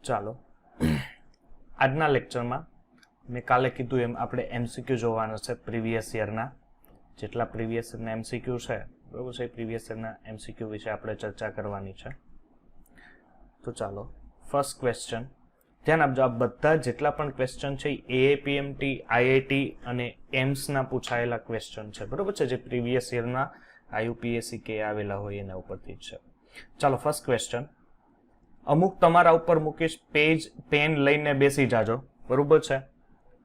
ચાલો આજના લેક્ચરમાં મેં કાલે કીધું એમ આપણે એમસીક્યુ જોવાના છે પ્રીવિયસ યરના જેટલા પ્રીવિયસ યરના એમસીક્યુ છે બરોબર છે પ્રીવિયસ યરના એમસીક્યુ વિશે આપણે ચર્ચા કરવાની છે તો ચાલો ફર્સ્ટ ક્વેશ્ચન ધ્યાન આપજો આ બધા જેટલા પણ ક્વેશ્ચન છે એએપીએમટી આઈઆઈટી અને એમ્સના પૂછાયેલા ક્વેશ્ચન છે બરોબર છે જે પ્રીવિયસ યરના આઈયુપીએસસી કે આવેલા હોય એના ઉપરથી જ છે ચાલો ફર્સ્ટ ક્વેશ્ચન અમુક તમારા ઉપર મૂકીશ પેન લઈને બેસી જાજો બરોબર છે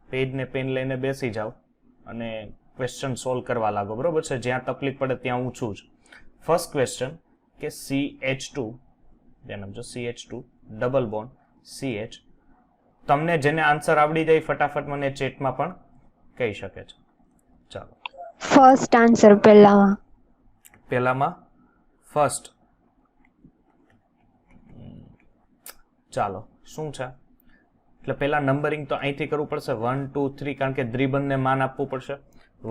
પેજ ને પેન લઈને બેસી જાઓ અને ક્વેશ્ચન સોલ્વ કરવા લાગો બરોબર છે જ્યાં તકલીફ પડે ત્યાં હું છું જ ફર્સ્ટ ક્વેશ્ચન કે CH2 ધ્યાન આપજો CH2 ડબલ બોન્ડ CH તમને જેને આન્સર આવડી જાય ફટાફટ મને ચેટમાં પણ કહી શકે છે ચાલો ફર્સ્ટ આન્સર પહેલામાં ફર્સ્ટ ચાલો શું છે એટલે પહેલા નંબરિંગ તો અહીંથી કરવું પડશે 1 2 3 કારણ કે દ્વિબંધને માન આપવું પડશે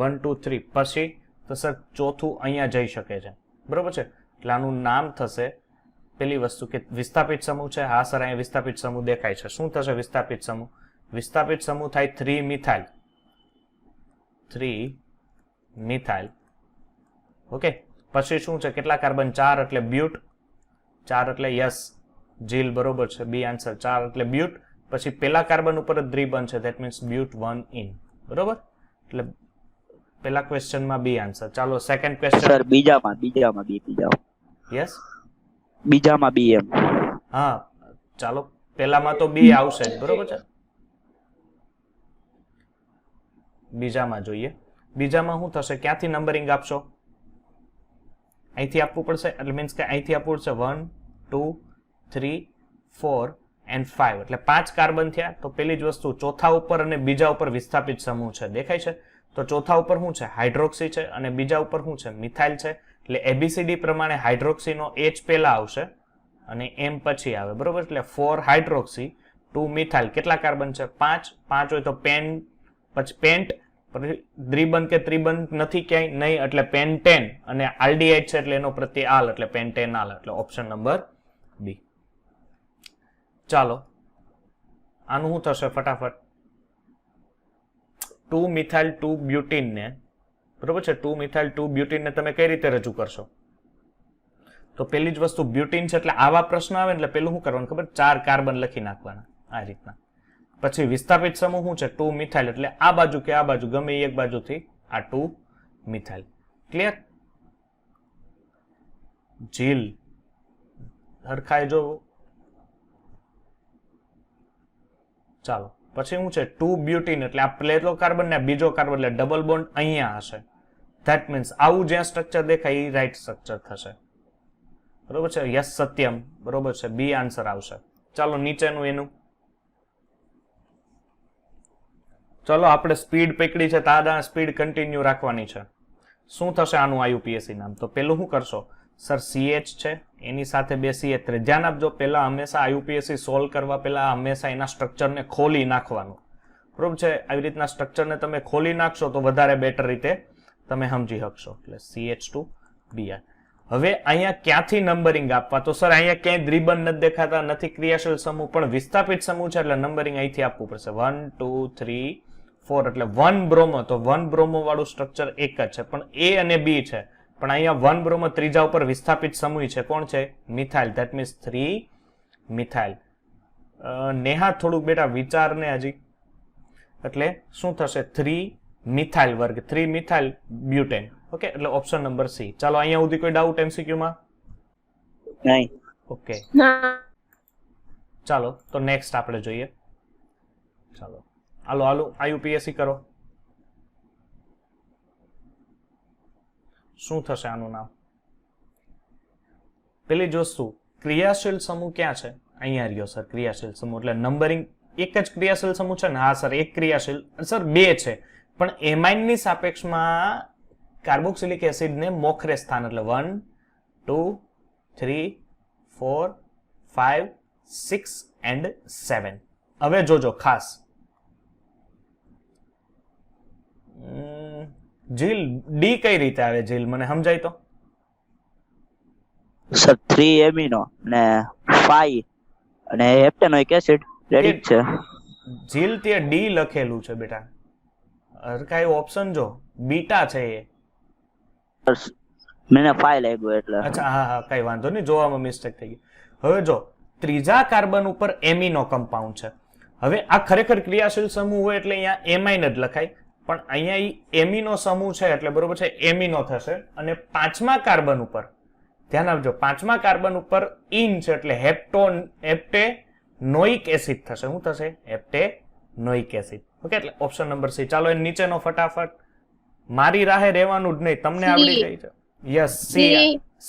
1 2 3 પછી તો સર ચોથું અહીંયા જઈ શકે છે બરોબર છે એટલે આનું નામ થશે પેલી વસ્તુ કે વિસ્થાપિત સમૂહ છે હા સર અહીંયા વિસ્થાપિત સમૂહ દેખાય છે શું થશે વિસ્થાપિત સમૂહ થાય 3 મિથાઇલ ઓકે પછી શું છે કેટલા કાર્બન 4 એટલે બ્યુટ 4 એટલે યસ જીલ બરોબર છે બી આન્સર 4 એટલે બ્યુટ પછી પેલા કાર્બન ઉપર જ દ્વિબંધ છે ધેટ મીન્સ બ્યુટ 1 ઇન બરોબર એટલે પેલા ક્વેશ્ચનમાં બી આન્સર ચાલો સેકન્ડ ક્વેશ્ચન સર બીજામાં બી યસ બીજામાં બી એમ હા ચાલો પેલામાં તો બી આવશે જ બરોબર છે બીજામાં જોઈએ બીજામાં શું થશે ક્યાંથી નંબરિંગ આપશો અહીંથી આપવું પડશે એટલે મીન્સ કે અહીંથી આપવું પડશે 1 2 3 4 and 5 એટલે 5 કાર્બન થયા તો પેલી જ વસ્તુ ચોથા ઉપર અને બીજા ઉપર વિસ્થાપિત સમૂહ છે દેખાય છે તો ચોથા ઉપર શું છે હાઇડ્રોક્સી છે અને બીજા ઉપર શું છે મિથાઇલ છે એટલે એબીસીડી પ્રમાણે હાઇડ્રોક્સીનો H પહેલા આવશે અને M પછી આવે બરોબર એટલે 4 હાઇડ્રોક્સી 2 મિથાઇલ કેટલા કાર્બન છે 5 હોય તો પેન પછી પેન્ટ દ્વિબંધ કે ત્રિબંધ નથી ક્યાંય નહીં એટલે પેન્ટેન અને આલ્ડીહાઇડ છે એટલે એનો પ્રત્યય આલ એટલે પેન્ટેનાલ એટલે ઓપ્શન નંબર બી ચાલો આનું શું થશે ફટાફટ 2 મિથાઇલ 2 બ્યુટીન ને બરોબર છે 2 મિથાઇલ 2 બ્યુટીન ને તમે કઈ રીતે રજૂ કરશો તો પેલી જ વસ્તુ બ્યુટીન છે એટલે આવા પ્રશ્ન આવે એટલે પેલું શું કરવાનું ખબર 4 કાર્બન લખી નાખવાના આ રીતના પછી વિસ્થાપિત સમૂહ શું છે 2 મિથાઇલ એટલે આ બાજુ કે આ બાજુ ગમે એક બાજુથી આ 2 મિથાઇલ ક્લિયર જીલ હરખાય જો ચાલો પછી શું છે 2 બ્યુટીન એટલે આ પહેલો કાર્બન ને બીજો કાર્બન એટલે ડબલ બોન્ડ અહીંયા હશે ધેટ મીન્સ આવું જ્યાં સ્ટ્રક્ચર દેખાય એ રાઈટ સ્ટ્રક્ચર થશે બરોબર છે યસ સત્યમ બરોબર છે બી આન્સર આવશે ચાલો નીચેનું એનું ચલો આપણે સ્પીડ પકડી છે તાદા સ્પીડ કન્ટિન્યુ રાખવાની છે શું થશે આનું આઈયુપીએસસી નામ તો પેલું શું કરશો સર CH છે એની સાથે બે CH ધ્યાન આપજો પહેલા હંમેશા આઈયુપીએસસી સોલ્વ કરવા પહેલા હંમેશા એના સ્ટ્રક્ચરને ખોલી નાખવાનું બરોબર છે આવી રીતના સ્ટ્રક્ચરને તમે ખોલી નાખશો તો વધારે બેટર રીતે તમે સમજી શકશો એટલે CH2 Br હવે અહીંયા ક્યાંથી નંબરિંગ આપવા તો સર અહીંયા ક્યાંય દ્વિબંધ નથી દેખાતા નથી ક્રિયાશીલ સમૂહ પણ વિસ્થાપિત સમૂહ છે એટલે નંબરિંગ અહીંથી આપવું પડશે 1 2 3 4 એટલે 1 બ્રોમો તો 1 બ્રોમો વાળું સ્ટ્રક્ચર એક જ છે પણ A અને B છે પણ અહીંયા 1 બ્રોમો ત્રીજા ઉપર વિસ્થાપિત સમૂહ છે કોણ છે methyl that means 3 methyl Neha થોડુંક બેટા વિચારને હજી એટલે શું થશે 3 મિથાઇલ વર્ગ 3 મિથાઇલ બ્યુટેન ઓકે એટલે ઓપ્શન નંબર C ચાલો અહીંયા સુધી કોઈ ડાઉટ MCQ માં નહીં ઓકે ચાલો તો નેક્સ્ટ આપણે જોઈએ ચાલો હાલો આઈયુપીએસસી કરો શું થશે આનું નામ પેલી જ વસ્તુ ક્રિયાશીલ સમૂહ ક્યાં છે અહીંયા રહ્યો સર ક્રિયાશીલ સમૂહ એટલે નંબરિંગ એક જ ક્રિયાશીલ સમૂહ છે ને હા સર એક ક્રિયાશીલ સર બે છે પણ એમાઇનની સાપેક્ષમાં કાર્બોક્સિલિક એસિડને મોખરે સ્થાન એટલે 1 2 3 4 5 6 and 7 હવે જોજો ખાસ જીલ ડી કઈ રીતે આવે જીલ મને સમજાય તો સર 3 એમિનો ને 5 અને હેપ્ટેનોઇક એસિડ રેડી જ છે. જીલ તે ડી લખેલું છે બેટા. હરખાઈ ઓપ્શન જો બીટા છે એ. મને 5 લાગ્યું એટલે. અચ્છા હા હા કઈ વાંધો નહીં, જોવામાં મિસ્ટેક થઈ ગઈ. હવે જો ત્રીજા કાર્બન ઉપર એમિનો કમ્પાઉન્ડ છે. હવે આ ખરેખર ક્રિયાશીલ સમૂહ હોય એટલે અહીંયા એમાઇન જ લખાય, પણ અહીંયા ઈ એમિનો સમૂહ છે એટલે બરોબર છે એમિનો થશે. અને પાંચમા કાર્બન ઉપર ધ્યાન આપજો, પાંચમા કાર્બન ઉપર ઇન છે એટલે હેપ્ટેનોઇક એસિડ થશે. શું થશે? હેપ્ટેનોઇક એસિડ. ઓકે, એટલે ઓપ્શન નંબર સી. ચાલો એ નીચેનો ફટાફટ, મારી રાહે રહેવાનું જ નહીં, તમને આવડી ગઈ છે. Yes,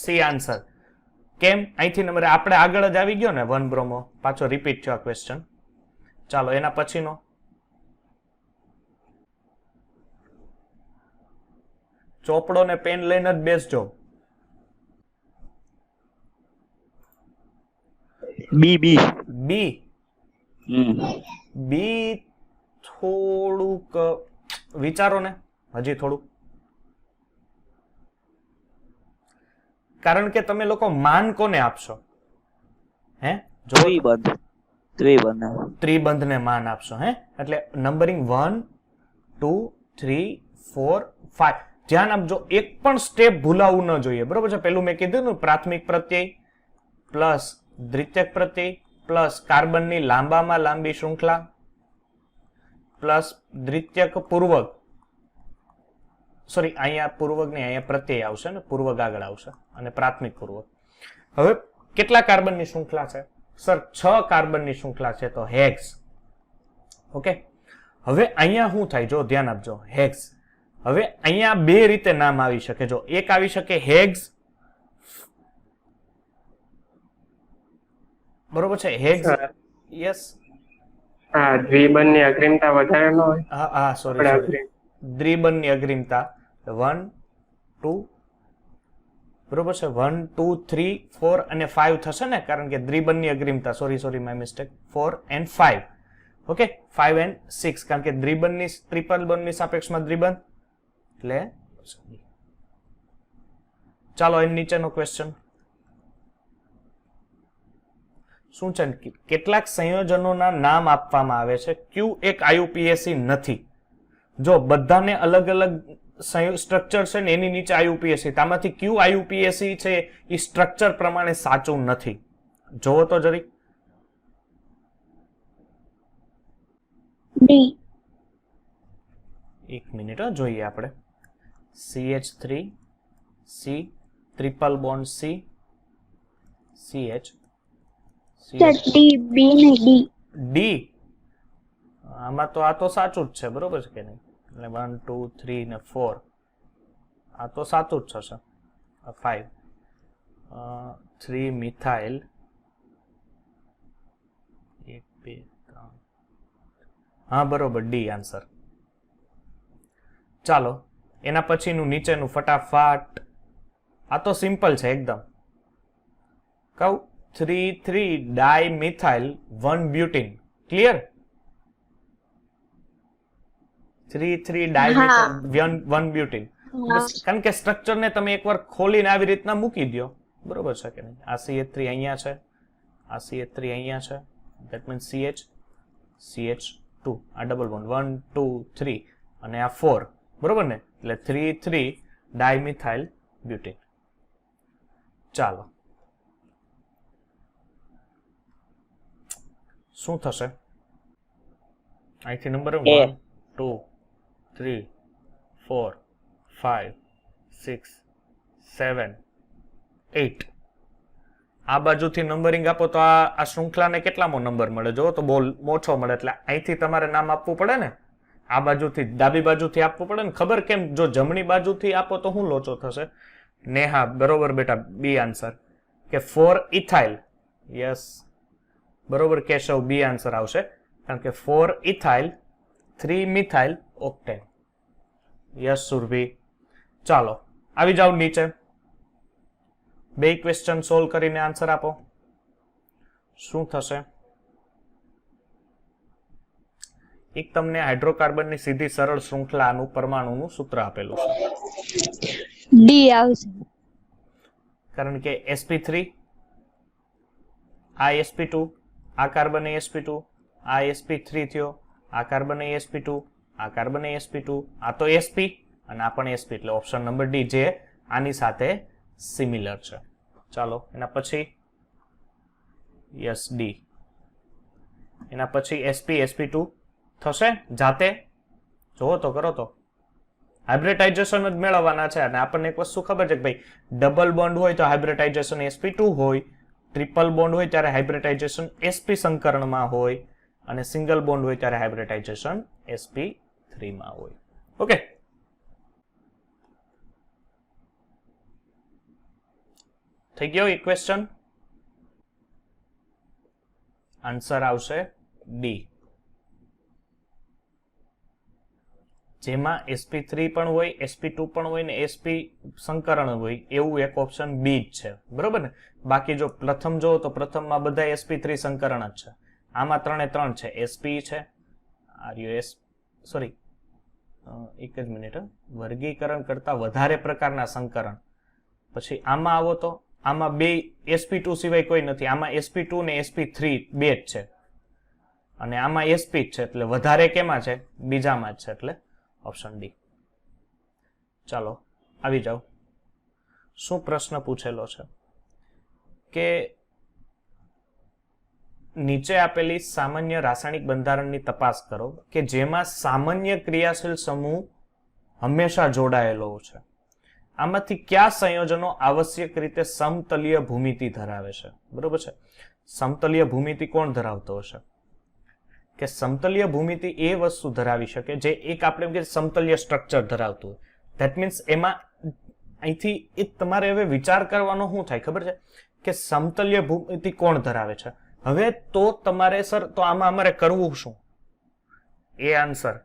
C answer. કેમ? અહીંથી નંબર આપણે આગળ જ આવી ગયો ને 1 બ્રોમો, પાછો રિપીટ થયો આ ક્વેશ્ચન. ચાલો એના પછીનો ચોપડો ને પેન લઈને જ બેસજો. બી બી બી બી થોડુંક વિચારો ને હજી થોડુંક, કારણ કે તમે લોકો માન કોને આપશો? હે, જો ત્રિબંધને માન આપશો. હે, એટલે નંબરિંગ 1 2 3 4 5 ધ્યાન આપજો, એક પણ સ્ટેપ ભૂલાવું ન જોઈએ. બરોબર છે? પેલું મેં કીધું ને, પ્રાથમિક પ્રત્યય પ્લસ દ્વિતીયક પ્રત્યય પ્લસ કાર્બનની લાંબામાં લાંબી શૃંખલા પ્લસ દ્વિતીયક પૂર્વક, સોરી અહીંયા પૂર્વક નહીં, અહીંયા પ્રત્યય આવશે ને, પૂર્વક આગળ આવશે અને પ્રાથમિક પૂર્વક. હવે કેટલા કાર્બનની શૃંખલા છે સર? 6 કાર્બનની શૃંખલા છે, તો હેક્સ. ઓકે, હવે અહીંયા શું થાય જો ધ્યાન આપજો, હેક્સ. હવે અહીંયા બે રીતે નામ આવી શકે. જો એક આવી શકે હેગ્સ, બરોબર છે? હેગ્સ, યસ. હા, દ્વિબંધની અગ્રિમતા વધારે ન હોય. હા હા, સોરી, દ્વિબંધની અગ્રિમતા 1 2, બરોબર છે? 1 2 3 4 અને 5 થશે ને, કારણ કે દ્વિબંધની અગ્રિમતા, sorry my mistake, 4 and 5. Okay, 5 and 6, કારણ કે દ્વિબંધની ટ્રિપલ બંધની સાપેક્ષમાં દ્વિબંધ એટલે. ચાલો એની નીચેનો ક્વેશ્ચન શું છે? કેટલાક સંયોજનોના નામ આપવામાં આવે છે, ક્યુ એક આયુપીએસી નથી. જો બધાને અલગ અલગ સ્ટ્રક્ચર છે ને એની નીચે આયુપીએસી, આમાંથી ક્યુ આયુપીએસી છે એ સ્ટ્રક્ચર પ્રમાણે સાચું નથી. જોવો તો જરી. ડી. એક મિનિટ જોઈએ આપણે. CH3 C triple bond C CH D B ને ડી. ડી, આમાં તો આ તો સાચું જ છે, બરોબર છે કે નહીં? એટલે 1 2 3 ને 4 આ તો સાચું જ થશે. 5 3 મિથાઇલ 1 2 3, હા બરોબર, ડી આન્સર. ચાલો એના પછીનું નીચેનું ફટાફટ, આ તો સિમ્પલ છે એકદમ. કહું 3 3 ડાયમિથાઇલ 1 બ્યુટીન. ક્લિયર? 3 3 ડાયમિથાઇલ 1 બ્યુટીન. કારણ કે સ્ટ્રક્ચરને તમે એકવાર ખોલીને આવી રીતના મૂકી દો, બરોબર છે કે નહીં? આ CH3 અહીંયા છે, આ CH3 અહીંયા છે, ધેટ મીન્સ CH2, આ ડબલ બોન્ડ 1 2 3 અને આ 4, બરોબર ને? એટલે 3 3 ડાયમિથાઇલ બ્યુટીન. ચાલો શું થશે? અહીંથી નંબર 1 2 3 4 5 6 7 8. આ બાજુથી નંબરિંગ આપો તો આ શૃંખલાને કેટલામો નંબર મળે? જો તો બહુ ઓછો મળે, એટલે અહીંથી તમારે નામ આપવું પડે ને. આ બાજુથી ડાબી બાજુથી આપવું પડે ને. ખબર કેમ? જો જમણી બાજુથી આપો તો શું લોચો થશે? નેહા બરોબર બેટા, બી આન્સર કે 4 ઇથાઇલ. યસ બરોબર કેશવ, બી આન્સર આવશે, કારણ કે 4 ethyl 3 methyl octane. Yes Surabhi. ચાલો આવી જાઓ નીચે, બે ક્વેશ્ચન સોલ્વ કરીને આન્સર આપો. શું થશે? એક તમને હાઇડ્રોકાર્બનની સીધી સરળ શૃંખલાનું પરમાણુનું સૂત્ર આપેલું છે. ડી આવશે, કારણ કે sp3 આ sp2 આ કાર્બન sp2, આ sp3 થયો, આ કાર્બન sp2, આ કાર્બન sp2, આ તો sp અને આ પણ sp, એટલે ઓપ્શન નંબર ડી જે આની સાથે સિમિલર છે. ચાલો એના પછી યસ ડી. એના પછી sp sp2 થશે જાતે, જોવો તો કરો તો હાઇબ્રિડાઇઝેશન જ મેળવવાના છે. અને આપણને એક વસ્તુ ખબર છે કે ભાઈ ડબલ બોન્ડ હોય તો હાઇબ્રિડાઇઝેશન sp2 હોય, ટ્રિપલ બોન્ડ હોય ત્યારે હાઇબ્રિડાઇઝેશન sp સંકરણમાં હોય, અને સિંગલ બોન્ડ હોય ત્યારે હાઇબ્રિડાઇઝેશન sp3 માં હોય. ઓકે, થઈ ગયો એક ક્વેશ્ચન. આન્સર આવશે ડી, જેમાં sp3 પણ હોય, sp2 પણ હોય ને sp સંકરણ હોય એવું એક ઓપ્શન બી જ છે, બરોબર ને. બાકી જો પ્રથમ જો તો પ્રથમમાં બધા sp3 સંકરણ જ છે. આમાં 3 3 છે, sp છે, RUS સોરી એક જ મિનિટ, વર્ગીકરણ કરતા વધારે પ્રકારના સંકરણ. પછી આમાં આવો તો આમાં બે sp2 સિવાય કોઈ નથી, આમાં sp2 ને sp3 બે જ છે, અને આમાં sp જ છે, એટલે વધારે કેમાં છે? બીજામાં જ છે, એટલે ઓપ્શન ડી. ચાલો આવી જાઓ. શું પ્રશ્ન પૂછેલો છે કે નીચે આપેલી સામાન્ય રાસાયણિક બંધારણની તપાસ કરો કે જેમાં સામાન્ય ક્રિયાશીલ સમૂહ હંમેશા જોડાયેલો છે. આમાંથી કયા સંયોજનો આવશ્યક રીતે સમતલીય ભૂમિતિ ધરાવે છે? બરોબર છે. સમતલીય ભૂમિતિ કોણ ધરાવતો હશે? કે સમતલીય ભૂમિતિ એ વસ્તુ ધરાવી શકે જે એક આપણે કે સમતલીય સ્ટ્રક્ચર ધરાવતું હોય. ધેટ મીન્સ એમાં અહીંથી એ તમારે હવે વિચાર કરવાનો શું થાય ખબર છે કે સમતલીય ભૂમિતિ કોણ ધરાવે છે. હવે તો તમારે સર તો આમાં અમારે કરવું શું? એ આન્સર.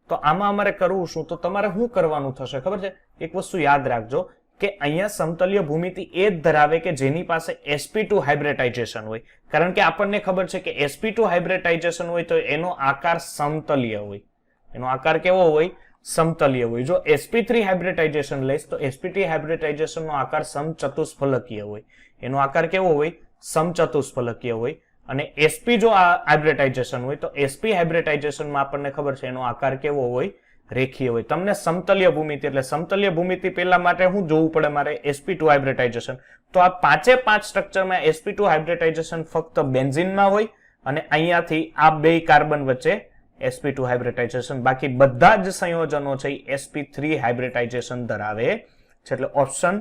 તો આમાં અમારે કરવું શું? તો તમારે શું કરવાનું થશે ખબર છે? એક વસ્તુ યાદ રાખજો કે અહીંયા સમતલીય ભૂમિતિ એ જ ધરાવે કે જેની પાસે sp2 હાઇબ્રિડાઇઝેશન હોય. કારણ કે આપણને ખબર છે કે sp2 હાઇબ્રિડાઇઝેશન હોય તો એનો આકાર સમતલીય હોય. એનો આકાર કેવો હોય? સમતલીય હોય. જો sp3 હાઇબ્રિડાઇઝેશન લઈશ તો sp3 હાઇબ્રિડાઇઝેશન નો આકાર સમચતુષ્ફલકીય હોય. એનો આકાર કેવો હોય? સમચતુષ્ફલકીય હોય. અને sp જો હાઇબ્રિડાઇઝેશન હોય તો sp હાઇબ્રિડાઇઝેશનમાં આપણને ખબર છે એનો આકાર કેવો હોય? રેખીય હોય. તમને સમતલીય ભૂમિતિ એટલે સમતલીય ભૂમિતિ પહેલા માટે શું જોવું પડે મારે? sp2 hybridisation. તો આ 5 સ્ટ્રક્ચરમાં sp2 હાઇબ્રિડાઇઝેશન ફક્ત બેન્ઝીનમાં હોય અને અહીંયાથી આ બે કાર્બન વચ્ચે sp2 હાઇબ્રિડાઇઝેશન. બાકી બધા જ સંયોજનો છે sp3 હાઇબ્રિડાઇઝેશન ધરાવે છે. એટલે ઓપ્શન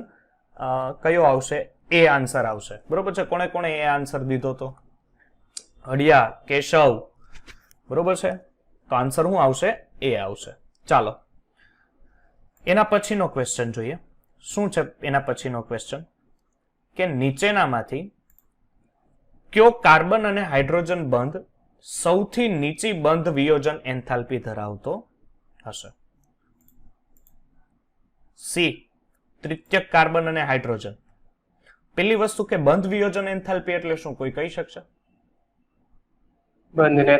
કયો આવશે? એ આન્સર આવશે. બરોબર છે. કોણે કોણે એ આન્સર દીધો તો? હડિયા, કેશવ, બરોબર છે. તો આન્સર શું આવશે? એ આવશે. ચાલો એના પછીનો ક્વેશ્ચન જોઈએ. શું છે એના પછીનો ક્વેશ્ચન? કે નીચેનામાંથી કયો કાર્બન અને હાઇડ્રોજન બંધ સૌથી નીચી બંધ વિયોજન એન્થાલ્પી ધરાવતો હશે? સી તૃતીયક કાર્બન અને હાઇડ્રોજન. પેલી વસ્તુ કે બંધ વિયોજન એન્થાલ્પી એટલે શું? કોઈ કહી શકશે? બંધને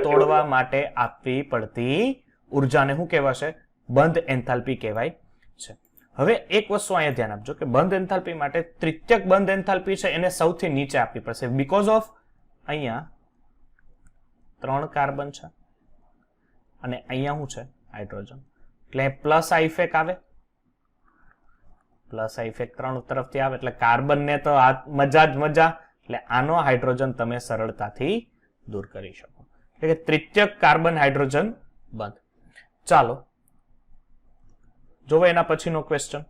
તોડવા માટે આપવી પડતી ઉર્જાને શું કહેવાશે? બંધ એન્થાલ્પી કહેવાય છે. હવે એક વસ્તુ અહીંયા ધ્યાન આપજો કે બંધ એન્થાલ્પી માટે તૃતીયક બંધ એન્થાલ્પી છે એને સૌથી નીચે આપવી પડશે. બીકોઝ ઓફ અહીંયા 3 કાર્બન છે અને અહીંયા શું છે? હાઇડ્રોજન. એટલે પ્લસ આ ઇફેક્ટ આવે, પ્લસ આ ઇફેક્ટ 3 તરફથી આવે એટલે કાર્બન ને તો મજા જ મજા. એટલે આનો હાઇડ્રોજન તમે સરળતાથી દૂર કરી શકો. એટલે કે તૃતીયક કાર્બન હાઇડ્રોજન બંધ. ચાલો જોવો એના પછીનો ક્વેશ્ચન.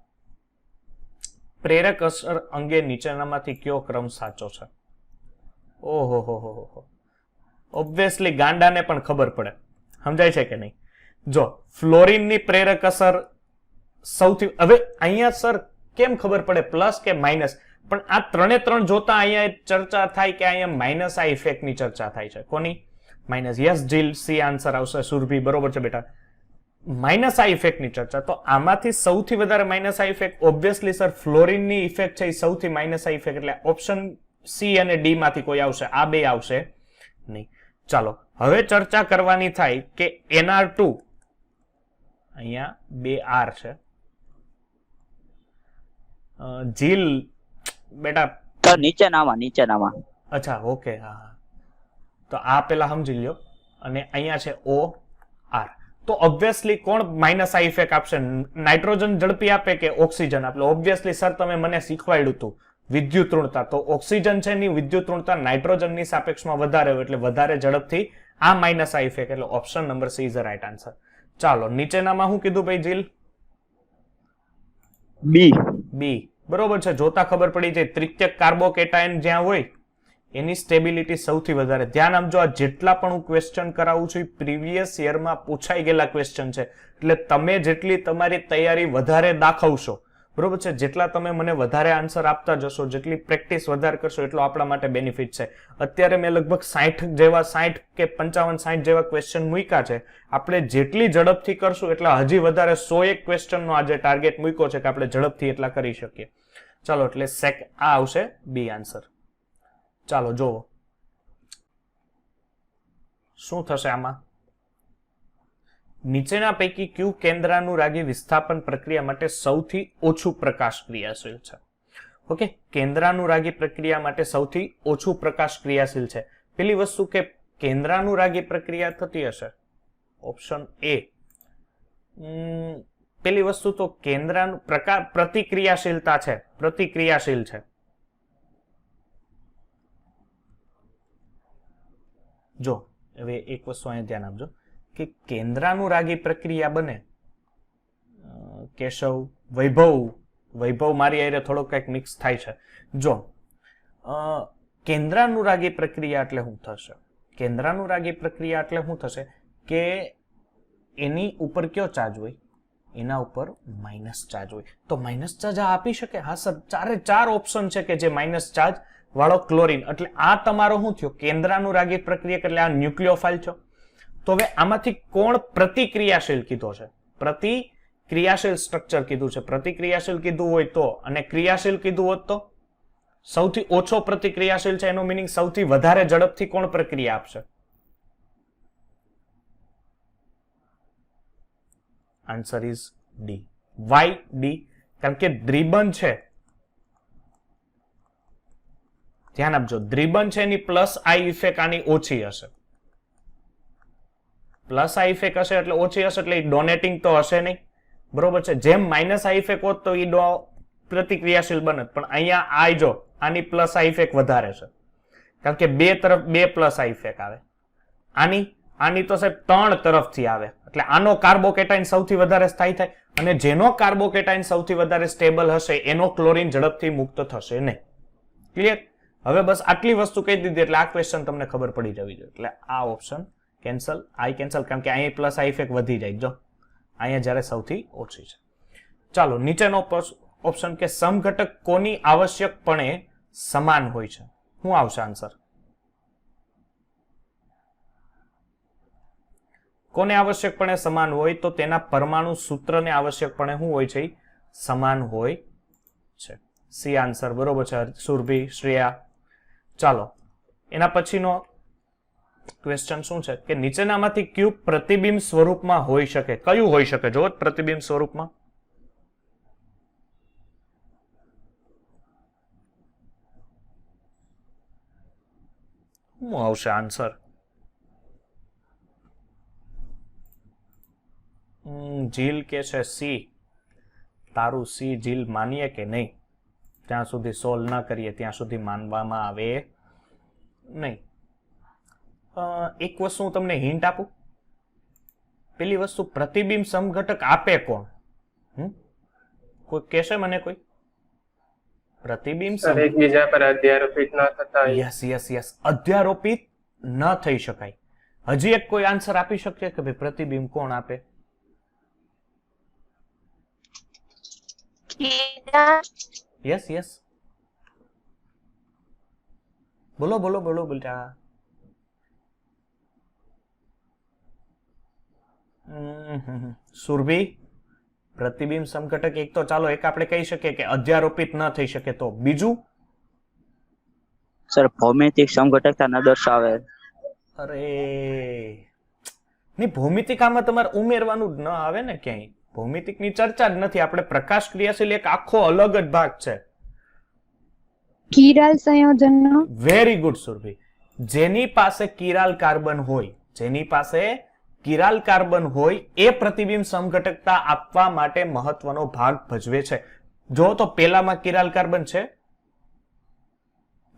પ્રેરક અસર અંગે નીચેનામાંથી કયો ક્રમ સાચો છે? ઓહો હો હો હો. ઓબ્વિયસલી ગાંડાને પણ ખબર પડે. સમજાય છે કે નહીં? જો ફ્લોરિનની પ્રેરક અસર સૌથી, હવે અહીંયા સર કેમ ખબર પડે પ્લસ કે માઇનસ? પણ આ 3 જોતા અહીંયા ચર્ચા થાય કે અહીંયા માઇનસ આ ઇફેક્ટની ચર્ચા થાય છે. કોની? માઇનસ. યસ જીલ, સી આન્સર આવશે. સુરભી, બરોબર છે બેટા. માઇનસ આ ઇફેક્ટની ચર્ચા. તો આમાંથી સૌથી વધારે માઇનસ આ ઇફેક્ટ ઓબ્વિયસલી સર ફ્લોરિનની ઇફેક્ટ છે એ સૌથી માઇનસ આ ઇફેક્ટ. એટલે ઓપ્શન સી અને ડી માંથી કોઈ આવશે, આ બે આવશે નહીં. ચાલો હવે ચર્ચા કરવાની થાય કે NR2 અહીંયા 2 R છે. જીલ બેટા તો નીચેનામાં અચ્છા ઓકે હા, તો આ પેલા સમજી લ્યો, અને અહીંયા છે ઓ આર. તો ઓબ્વિયસલી કોણ માઇનસ આ ઇફેક્ટ આપશે? નાઇટ્રોજન ઝડપી આપે કે ઓક્સિજન આપે? ઓબ્વિયસલી સર તમે મને શીખવાડ્યું હતું વિદ્યુત ઋણતા, તો ઓક્સિજન છે એની વિદ્યુત ઋણતા નાઇટ્રોજનની સાપેક્ષમાં વધારે હોય એટલે વધારે ઝડપથી આ માઇનસ આ ઇફેક્ટ, એટલે option number she is the right answer. ચાલો નીચેનામાં શું કીધું ભાઈ જીલ? બી. બી બરોબર છે. જોતા ખબર પડી જાય તૃતીયક કાર્બોકેટાયન જ્યાં હોય એની સ્ટેબિલિટી સૌથી વધારે. ધ્યાન આપજો, આ જેટલા પણ હું ક્વેશ્ચન કરાવું છું એ પ્રીવિયસ યરમાં પૂછાઈ ગયેલા ક્વેશ્ચન છે, એટલે તમે જેટલી તમારી તૈયારી વધારે દાખવશો, બરોબર છે, જેટલા તમે મને વધારે આન્સર આપતા જશો, જેટલી પ્રેક્ટિસ વધારે કરશો એટલો આપણા માટે બેનિફિટ છે. અત્યારે મેં લગભગ 60 કે 55-60 જેવા ક્વેશ્ચન મૂક્યા છે. આપણે જેટલી ઝડપથી કરશું એટલા હજી વધારે 101 ક્વેશ્ચનનો આજે ટાર્ગેટ મૂક્યો છે કે આપણે ઝડપથી એટલા કરી શકીએ. ચાલો એટલે આ આવશે બી આન્સર. ચાલો જોવો શું થશે આમાં. નીચેના પૈકી કયું કેન્દ્રાનુરાગી વિસ્થાપન પ્રક્રિયા માટે સૌથી ઓછું પ્રકાશ ક્રિયાશીલ છે? ઓકે, કેન્દ્રાનુરાગી પ્રક્રિયા માટે સૌથી ઓછું પ્રકાશ ક્રિયાશીલ છે. પેલી વસ્તુ કે કેન્દ્રાનુરાગી પ્રક્રિયા થતી હશે, ઓપ્શન એ. પેલી વસ્તુ તો કેન્દ્રાનું પ્રતિક્રિયાશીલતા છે, પ્રતિક્રિયાશીલ છે. જો હવે એક વસ્તુ અહીંયા ધ્યાન આપજો કે કેન્દ્રાનુરાગી પ્રક્રિયા બને, કેશવ વૈભવ મારી આરે થોડો કંઈક મિક્સ થાય છે. જો કેન્દ્રાનુરાગી પ્રક્રિયા એટલે શું થશે? કેન્દ્રાનુરાગી પ્રક્રિયા એટલે શું થશે કે એની ઉપર કયો ચાર્જ હોય? એના ઉપર માઇનસ ચાર્જ હોય. તો માઇનસ ચાર્જ આ આપી શકે? હા સર, ચાર ઓપ્શન છે કે જે માઇનસ ચાર્જ વાળો ક્લોરીન. એટલે આ તમારો શું થયો? કેન્દ્રાનુરાગી પ્રક્રિયા, એટલે આ ન્યુક્લિયોફાઇલ છો. તો હવે આમાંથી કોણ પ્રતિક્રિયાશીલ કીધો છે? પ્રતિક્રિયાશીલ સ્ટ્રક્ચર કીધું છે. પ્રતિક્રિયાશીલ કીધું હોય તો, અને ક્રિયાશીલ કીધું હોત તો? સૌથી ઓછો પ્રતિક્રિયાશીલ છે એનો મીનિંગ સૌથી વધારે ઝડપથી કોણ પ્રક્રિયા આપશે? Answer is D. Why D? કારણ કે દ્વિબંધ છે, ધ્યાન આપજો, દ્વિબંધ છે એની પ્લસ આઈ ઇફેક્ટ આની ઓછી હશે. પ્લસ આઈ ઇફેક્ટ હશે એટલે ઓછી હશે, એટલે ડોનેટિંગ તો હશે નહીં, બરોબર છે. જેમ માઇનસ આઈ ઇફેક્ટ હોત તો એ પ્રતિક્રિયાશીલ બનત, પણ અહીંયા આઈ જો આની પ્લસ આઈ ઇફેક્ટ વધારે છે, કારણ કે બે તરફ બે પ્લસ આઈ ઇફેક્ટ આવે. આની તો સાહેબ 3 તરફથી આવે, એટલે આનો કાર્બોકેટાઇન સૌથી વધારે સ્થાયી થાય, અને જેનો કાર્બોકેટાઇન સૌથી વધારે સ્ટેબલ હશે એનો ક્લોરીન ઝડપથી મુક્ત થશે નહીં. ક્લિયર? હવે બસ આટલી વસ્તુ કહી દીધી એટલે આ ક્વેશ્ચન તમને ખબર પડી જવી જોઈએ. એટલે આ ઓપ્શન કેન્સલ, આઈ કેન્સલ, કારણ કે અહીંયા પ્લસ આઈ ઇફેક્ટ વધી જાય જો અહીંયા જ્યારે સૌથી ઓછી છે. ચાલો નીચેનો ઓપ્શન કે સમઘટક કોની આવશ્યકપણે સમાન હોય છે? શું આવશે આન્સર? કોને આવશ્યકપણે સમાન હોય? તો તેના પરમાણુ સૂત્રને આવશ્યકપણે શું હોય છે? સમાન હોય છે. સી આન્સર બરોબર છે સુરભી, શ્રેયા. ચાલો એના પછીનો ક્વેશ્ચન શું છે કે નીચેનામાંથી કયું પ્રતિબિંબ સ્વરૂપમાં હોઈ શકે? કયું હોઈ શકે? જો પ્રતિબિંબ સ્વરૂપમાં શું આવશે આન્સર? જીલ કે છે સી. તારું સી જીલ માનીએ કે નહીં? ત્યાં સુધી સોલ્વ ન કરીએ ત્યાં સુધી માનવામાં આવે નહીં. એક વસ્તુ હું તમને હિન્ટ આપું. પેલી વસ્તુ પ્રતિબિંબ સમઘટક આપે કોણ? કોઈ કહેશે મને? કોઈ પ્રતિબિંબ એકબીજા પર અધ્યારોપિત ન થતા. યસ અધ્યારોપિત ન થઈ શકાય. હજી એક કોઈ આન્સર આપી શકશે કે ભાઈ પ્રતિબિંબ કોણ આપે? યસ બોલો બેટા. સુરભી, પ્રતિબિંબ સમઘટક એક તો ચાલો એક આપણે કહી શકીએ કે અધ્યારોપિત ન થઈ શકે, તો બીજું? સર ભૌમિતિક સમઘટકતા ન દર્શાવે. અરે ની ભૌમિતિકામાં તમારે ઉમેરવાનું જ ન આવે ને ક્યાંય. ભૌમિતિકની ચર્ચા જ નથી. આપણે પ્રકાશ ક્રિયાશીલ એક આખો અલગ જ ભાગ છે. કિરાલ સંયોજનનો વેરી ગુડ સુરભી. જેની પાસે કિરાલ કાર્બન હોય, જેની પાસે કિરાલ કાર્બન હોય એ પ્રતિબિંબ સમઘટકતા આપવા માટે મહત્વનો ભાગ ભજવે છે. જો તો પેલામાં કિરાલ કાર્બન છે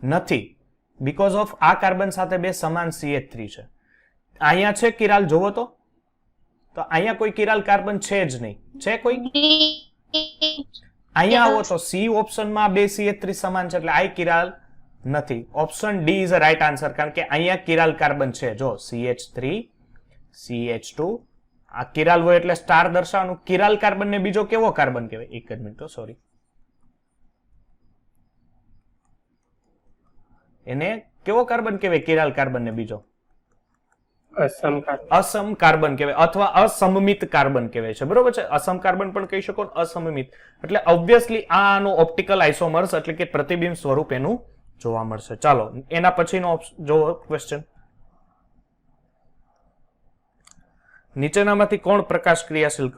નથી, બીકોઝ ઓફ આ કાર્બન સાથે બે સમાન CH3 છે. અહીંયા છે કિરાલ, જોવો તો અહીંયા કોઈ કિરાલ કાર્બન છે જ નહીં. છે કોઈ? અહીંયા આવો તો C ઓપ્શનમાં બે CH3 સમાન છે એટલે આ કિરાલ નથી. Option D is a right answer, કારણ કે અહીંયા કિરાલ કાર્બન છે. જો CH3 CH2 આ કિરાલ હોય એટલે સ્ટાર દર્શાવવાનું. કિરાલ કાર્બન ને બીજો કેવો કાર્બન કહેવાય? એક જ મિનિટ, સોરી, એને કેવો કાર્બન કહેવાય? કિરાલ કાર્બન ને બીજો અસમ કાર્બન કહેવાય અથવા અસમમિત કાર્બન કહેવાય છે. બરોબર છે? અસમ કાર્બન પણ કહી શકો, અસમમિત. એટલે ઓબ્વિયસલી આનું ઓપ્ટિકલ આઇસોમર્સ એટલે કે પ્રતિબિંબ સ્વરૂપ એનું જોવા મળશે. ચાલો એના પછીનો જો ક્વેશ્ચન, નીચેનામાંથી કોણ પ્રકાશ ક્રિયાશીલ?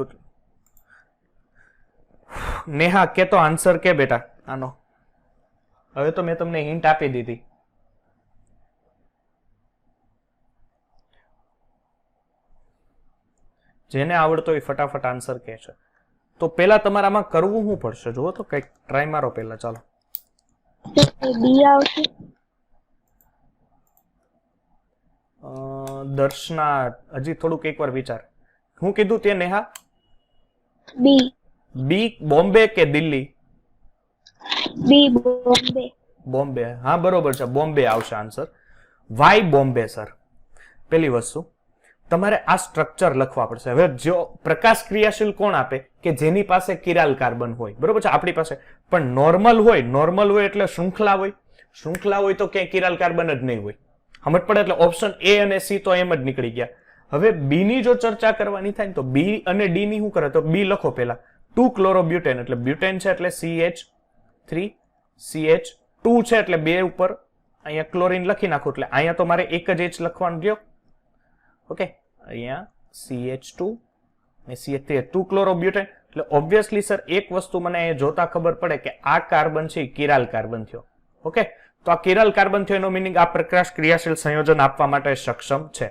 નેહા કે તો આન્સર કે બેટા આનો. હવે તો મેં તમને હિન્ટ આપી દીધી. જેને આવડતો એ ફટાફટ આન્સર કહે છે. તો પેલા તમારામાં કરવું શું પડશે? જુઓ તો કઈક ટ્રાય મારો પેલા. ચાલો ડી આવશે. દર્શના હજી થોડુંક એકવાર વિચાર. હું કીધું તે નેહા? બી. બી બોમ્બે કે દિલ્હી? બી બોમ્બે. બોમ્બે, હા બરોબર છે, બોમ્બે આવશે આન્સર. Y Bombay sir? પેલી વસ્તુ તમારે આ સ્ટ્રક્ચર લખવા પડશે. હવે જો પ્રકાશ ક્રિયાશીલ કોણ આપે? કે જેની પાસે કિરાલ કાર્બન હોય. બરોબર છે? આપણી પાસે પણ નોર્મલ હોય. નોર્મલ હોય એટલે શૃંખલા હોય. શૃંખલા હોય તો ક્યાંય કિરાલ કાર્બન જ નહીં હોય. સમજ પડે? એટલે ઓપ્શન એ અને સી તો એમ જ નીકળી ગયા. હવે બી ની જો ચર્ચા કરવાની થાય તો બી અને ડી ની શું કરે? તો બી લખો પેલા. 2 ક્લોરોબ્યુટેન એટલે બ્યુટેન છે એટલે CH3 CH2 છે એટલે બે ઉપર અહીંયા ક્લોરીન લખી નાખું એટલે અહીંયા તો મારે એક જ H લખવાનું રહ્યો. ઓકે, અહીંયા CH2 અને CH3 2 ક્લોરોબ્યુટેન એટલે ઓબ્વિયસલી સર એક વસ્તુ મને જોતા ખબર પડે કે આ કાર્બન છે કિરાલ કાર્બન થયો. ઓકે, તો આ કિરાલ કાર્બન થયો એનો મીનિંગ આ પ્રકાશ ક્રિયાશીલ સંયોજન આપવા માટે સક્ષમ છે.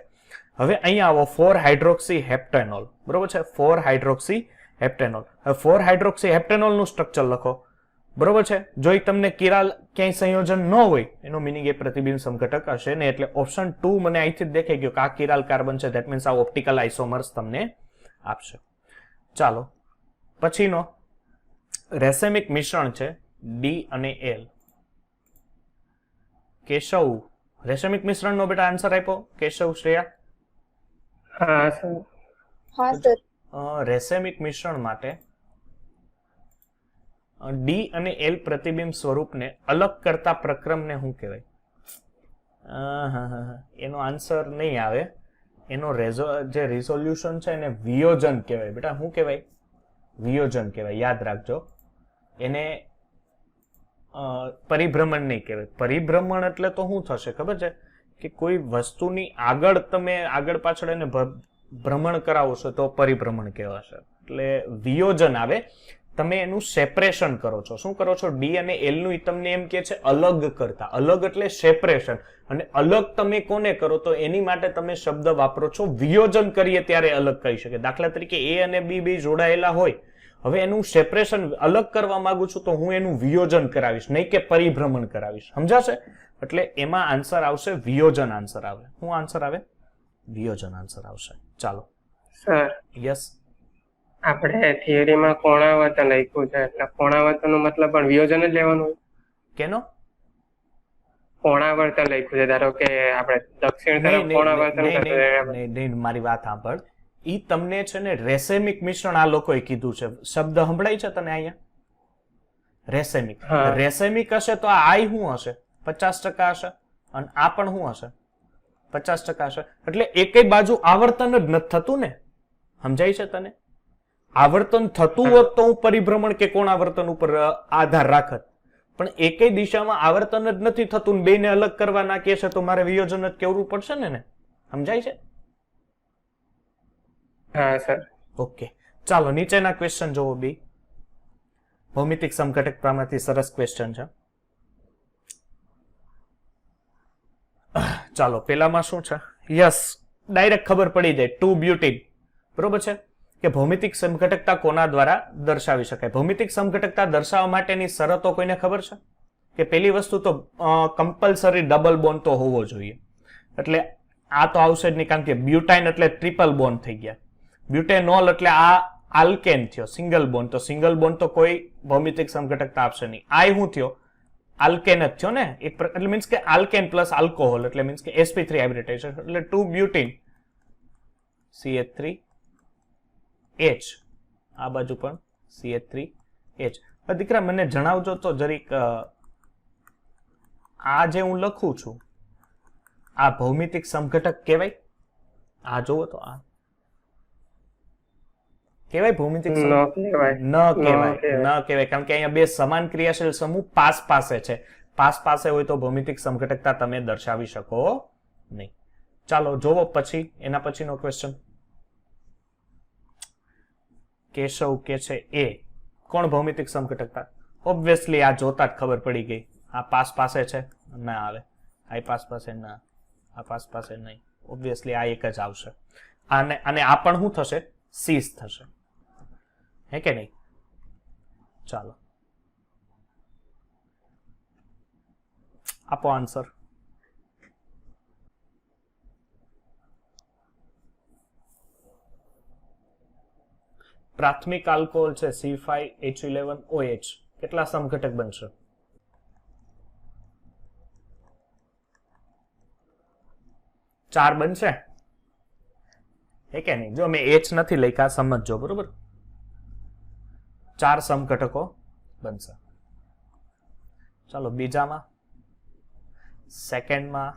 હવે અહીંયા આવો 4 હાઇડ્રોક્સી હેપ્ટેનોલ. બરોબર છે? 4 હાઇડ્રોક્સી હેપ્ટેનોલ. હવે 4 હાઇડ્રોક્સી હેપ્ટેનોલ નું સ્ટ્રક્ચર લખો. બરોબર છે? જો તમને કિરાલ ક્યાંય સંયોજન ન હોય એનો મીનિંગ એ પ્રતિબિંબ સમઘટક હશે ને. એટલે ઓપ્શન 2 મને અહીંથી જ દેખાઈ ગયો કે આ કિરાલ કાર્બન છે. ધેટ મીન્સ આ ઓપ્ટિકલ આઇસોમર્સ તમને આપશે. ચાલો પછીનો રેસેમિક મિશ્રણ છે ડી અને એલ. કેશવ રેસેમિક મિશ્રણનો બેટા આન્સર આપ્યો? કેશવ, શ્રેયા? હા સર. હા સર. રેસેમિક મિશ્રણ માટે ડી અને એલ પ્રતિબિંબ સ્વરૂપને અલગ કરતા પ્રક્રમને શું કહેવાય? એનો આન્સર નહીં આવે. એનો જે રિઝોલ્યુશન છે એને વિયોજન કહેવાય બેટા. શું કહેવાય? વિયોજન કહેવાય. યાદ રાખજો. એને પરિભ્રમણ નહીં કહેવાય. પરિભ્રમણ એટલે તો શું થશે ખબર છે? કે કોઈ વસ્તુની આગળ પાછળ એને ભ્રમણ કરાવો છો તો પરિભ્રમણ કહેવાશે. એટલે વિયોજન આવે. તમે એનું સેપરેશન કરો છો. શું કરો છો? ડી અને એલ નું તમને એમ કે છે અલગ કરતા. અલગ એટલે સેપરેશન. અને અલગ તમે કોને કરો? તો એની માટે તમે શબ્દ વાપરો છો વિયોજન કરીએ ત્યારે અલગ કરી શકે. દાખલા તરીકે એ અને બી બે જોડાયેલા હોય. હવે એનું સેપરેશન અલગ કરવા માંગુ છું તો હું એનું વિયોજન કરાવીશ, નહીં કે પરિભ્રમણ કરાવીશ. સમજાશે? એટલે એમાં આન્સર આવશે વિયોજન. આન્સર આવે. શું આન્સર આવે? વિયોજન આન્સર આવશે. ચાલો સર, યસ. આપણે થિયરીમાં કોણાવર્તન લખ્યું છે એટલે કોણાવર્તન નો મતલબ પણ વિયોજન જ લેવાનું હોય? કેનો? કોણાવર્તન લખ્યું છે. ધારો કે આપણે દક્ષિણ તરફ કોણાવર્તન નહીં, મારી વાત સાંભળ. ઈ તમને છે ને રેસેમિક મિશ્રણ આ લોકોએ કીધું છે. શબ્દ સંભળાય છે તને અહીંયા? રેસેમિક. રેસેમિક હશે તો આ આઈ શું હશે? 50% હશે. અને આ પણ શું હશે? 50% હશે. એટલે એકેય બાજુ આવર્તન જ નથી થતું ને. સમજાય છે તને? આવર્તન થતું હોત તો હું પરિભ્રમણ કે કોણાવર્તન ઉપર આધાર રાખત. પણ એકેય દિશામાં આવર્તન જ નથી થતું, બેને અલગ કરવાના કે છે તો મારે વિયોજન જ કેવું પડશે ને. સમજાય છે? હા સર. ઓકે, ચાલો નીચેના ક્વેશ્ચન જોવો. બી ભૌમિતિક સમઘટક પ્રમાણથી સરસ ક્વેશ્ચન છે. ચાલો પેલામાં શું છે? યસ, ડાયરેક્ટ ખબર પડી જાય, 2 બ્યુટીન. બરોબર છે કે ભૌમિતિક સમઘટકતા કોના દ્વારા દર્શાવી શકાય? ભૌમિતિક સમઘટકતા દર્શાવવા માટેની શરતો કોઈને ખબર છે? કે પેલી વસ્તુ તો કમ્પલસરી ડબલ બોન્ડ તો હોવો જોઈએ, એટલે આ તો આવશે જ નહીં, કારણ કે બ્યુટાઇન એટલે ટ્રિપલ બોન્ડ થઈ ગયા. બ્યુટેનોલ એટલે આ આલ્કેન થયો, સિંગલ બોન્ડ, તો સિંગલ બોન્ડ તો કોઈ ભૌમિતિક સમઘટકતા આપશે નહીં. આ શું થયો? આલ્કેન જ થયો ને, એટલે મીન્સ કે આલ્કેન પ્લસ આલ્કોહોલ, એટલે મીન્સ કે sp3 હાઇબ્રિડાઇઝેશન, એટલે 2 બ્યુટીન CH3H, આ બાજુ પણ CH3H. દીકરા મને જણાવજો તો જરીક, આ જે હું લખું છું આ ભૌમિતિક સમઘટક કહેવાય? આ જોવો તો આ કહેવાય ભૌમિતિક ન કહેવાય. ન કહેવાય, કારણ કે અહીંયા બે સમાન ક્રિયાશીલ સમૂહ પાસ પાસે છે. પાસ પાસે હોય તો ભૌમિતિક સમઘટકતા તમે દર્શાવી શકો નહીં. ચાલો જોવો પછી એના પછીનો ક્વેશ્ચન. કેશવ કે છે એ કોણ ભૌમિતિક સમઘટકતા? ઓબ્વિયસલી આ જોતા જ ખબર પડી ગઈ. આ પાસ પાસે છે, ના આવે. આ પાસ પાસે ના, આ પાસ પાસે નહીં. ઓબ્વિયસલી આ એક જ આવશે. અને આ પણ શું થશે? સીસ થશે, હે કે નહીં? ચાલો આપો આન્સર. પ્રાથમિક આલ્કોહોલ છે C5H11OH, કેટલા સમઘટક બનશે? ચાર બનશે, હે કે નહીં? જો મેં H નથી લખ્યા, સમજજો, બરોબર? 4 સમઘટકો બનશે. ચાલો બીજામાં, સેકન્ડમાં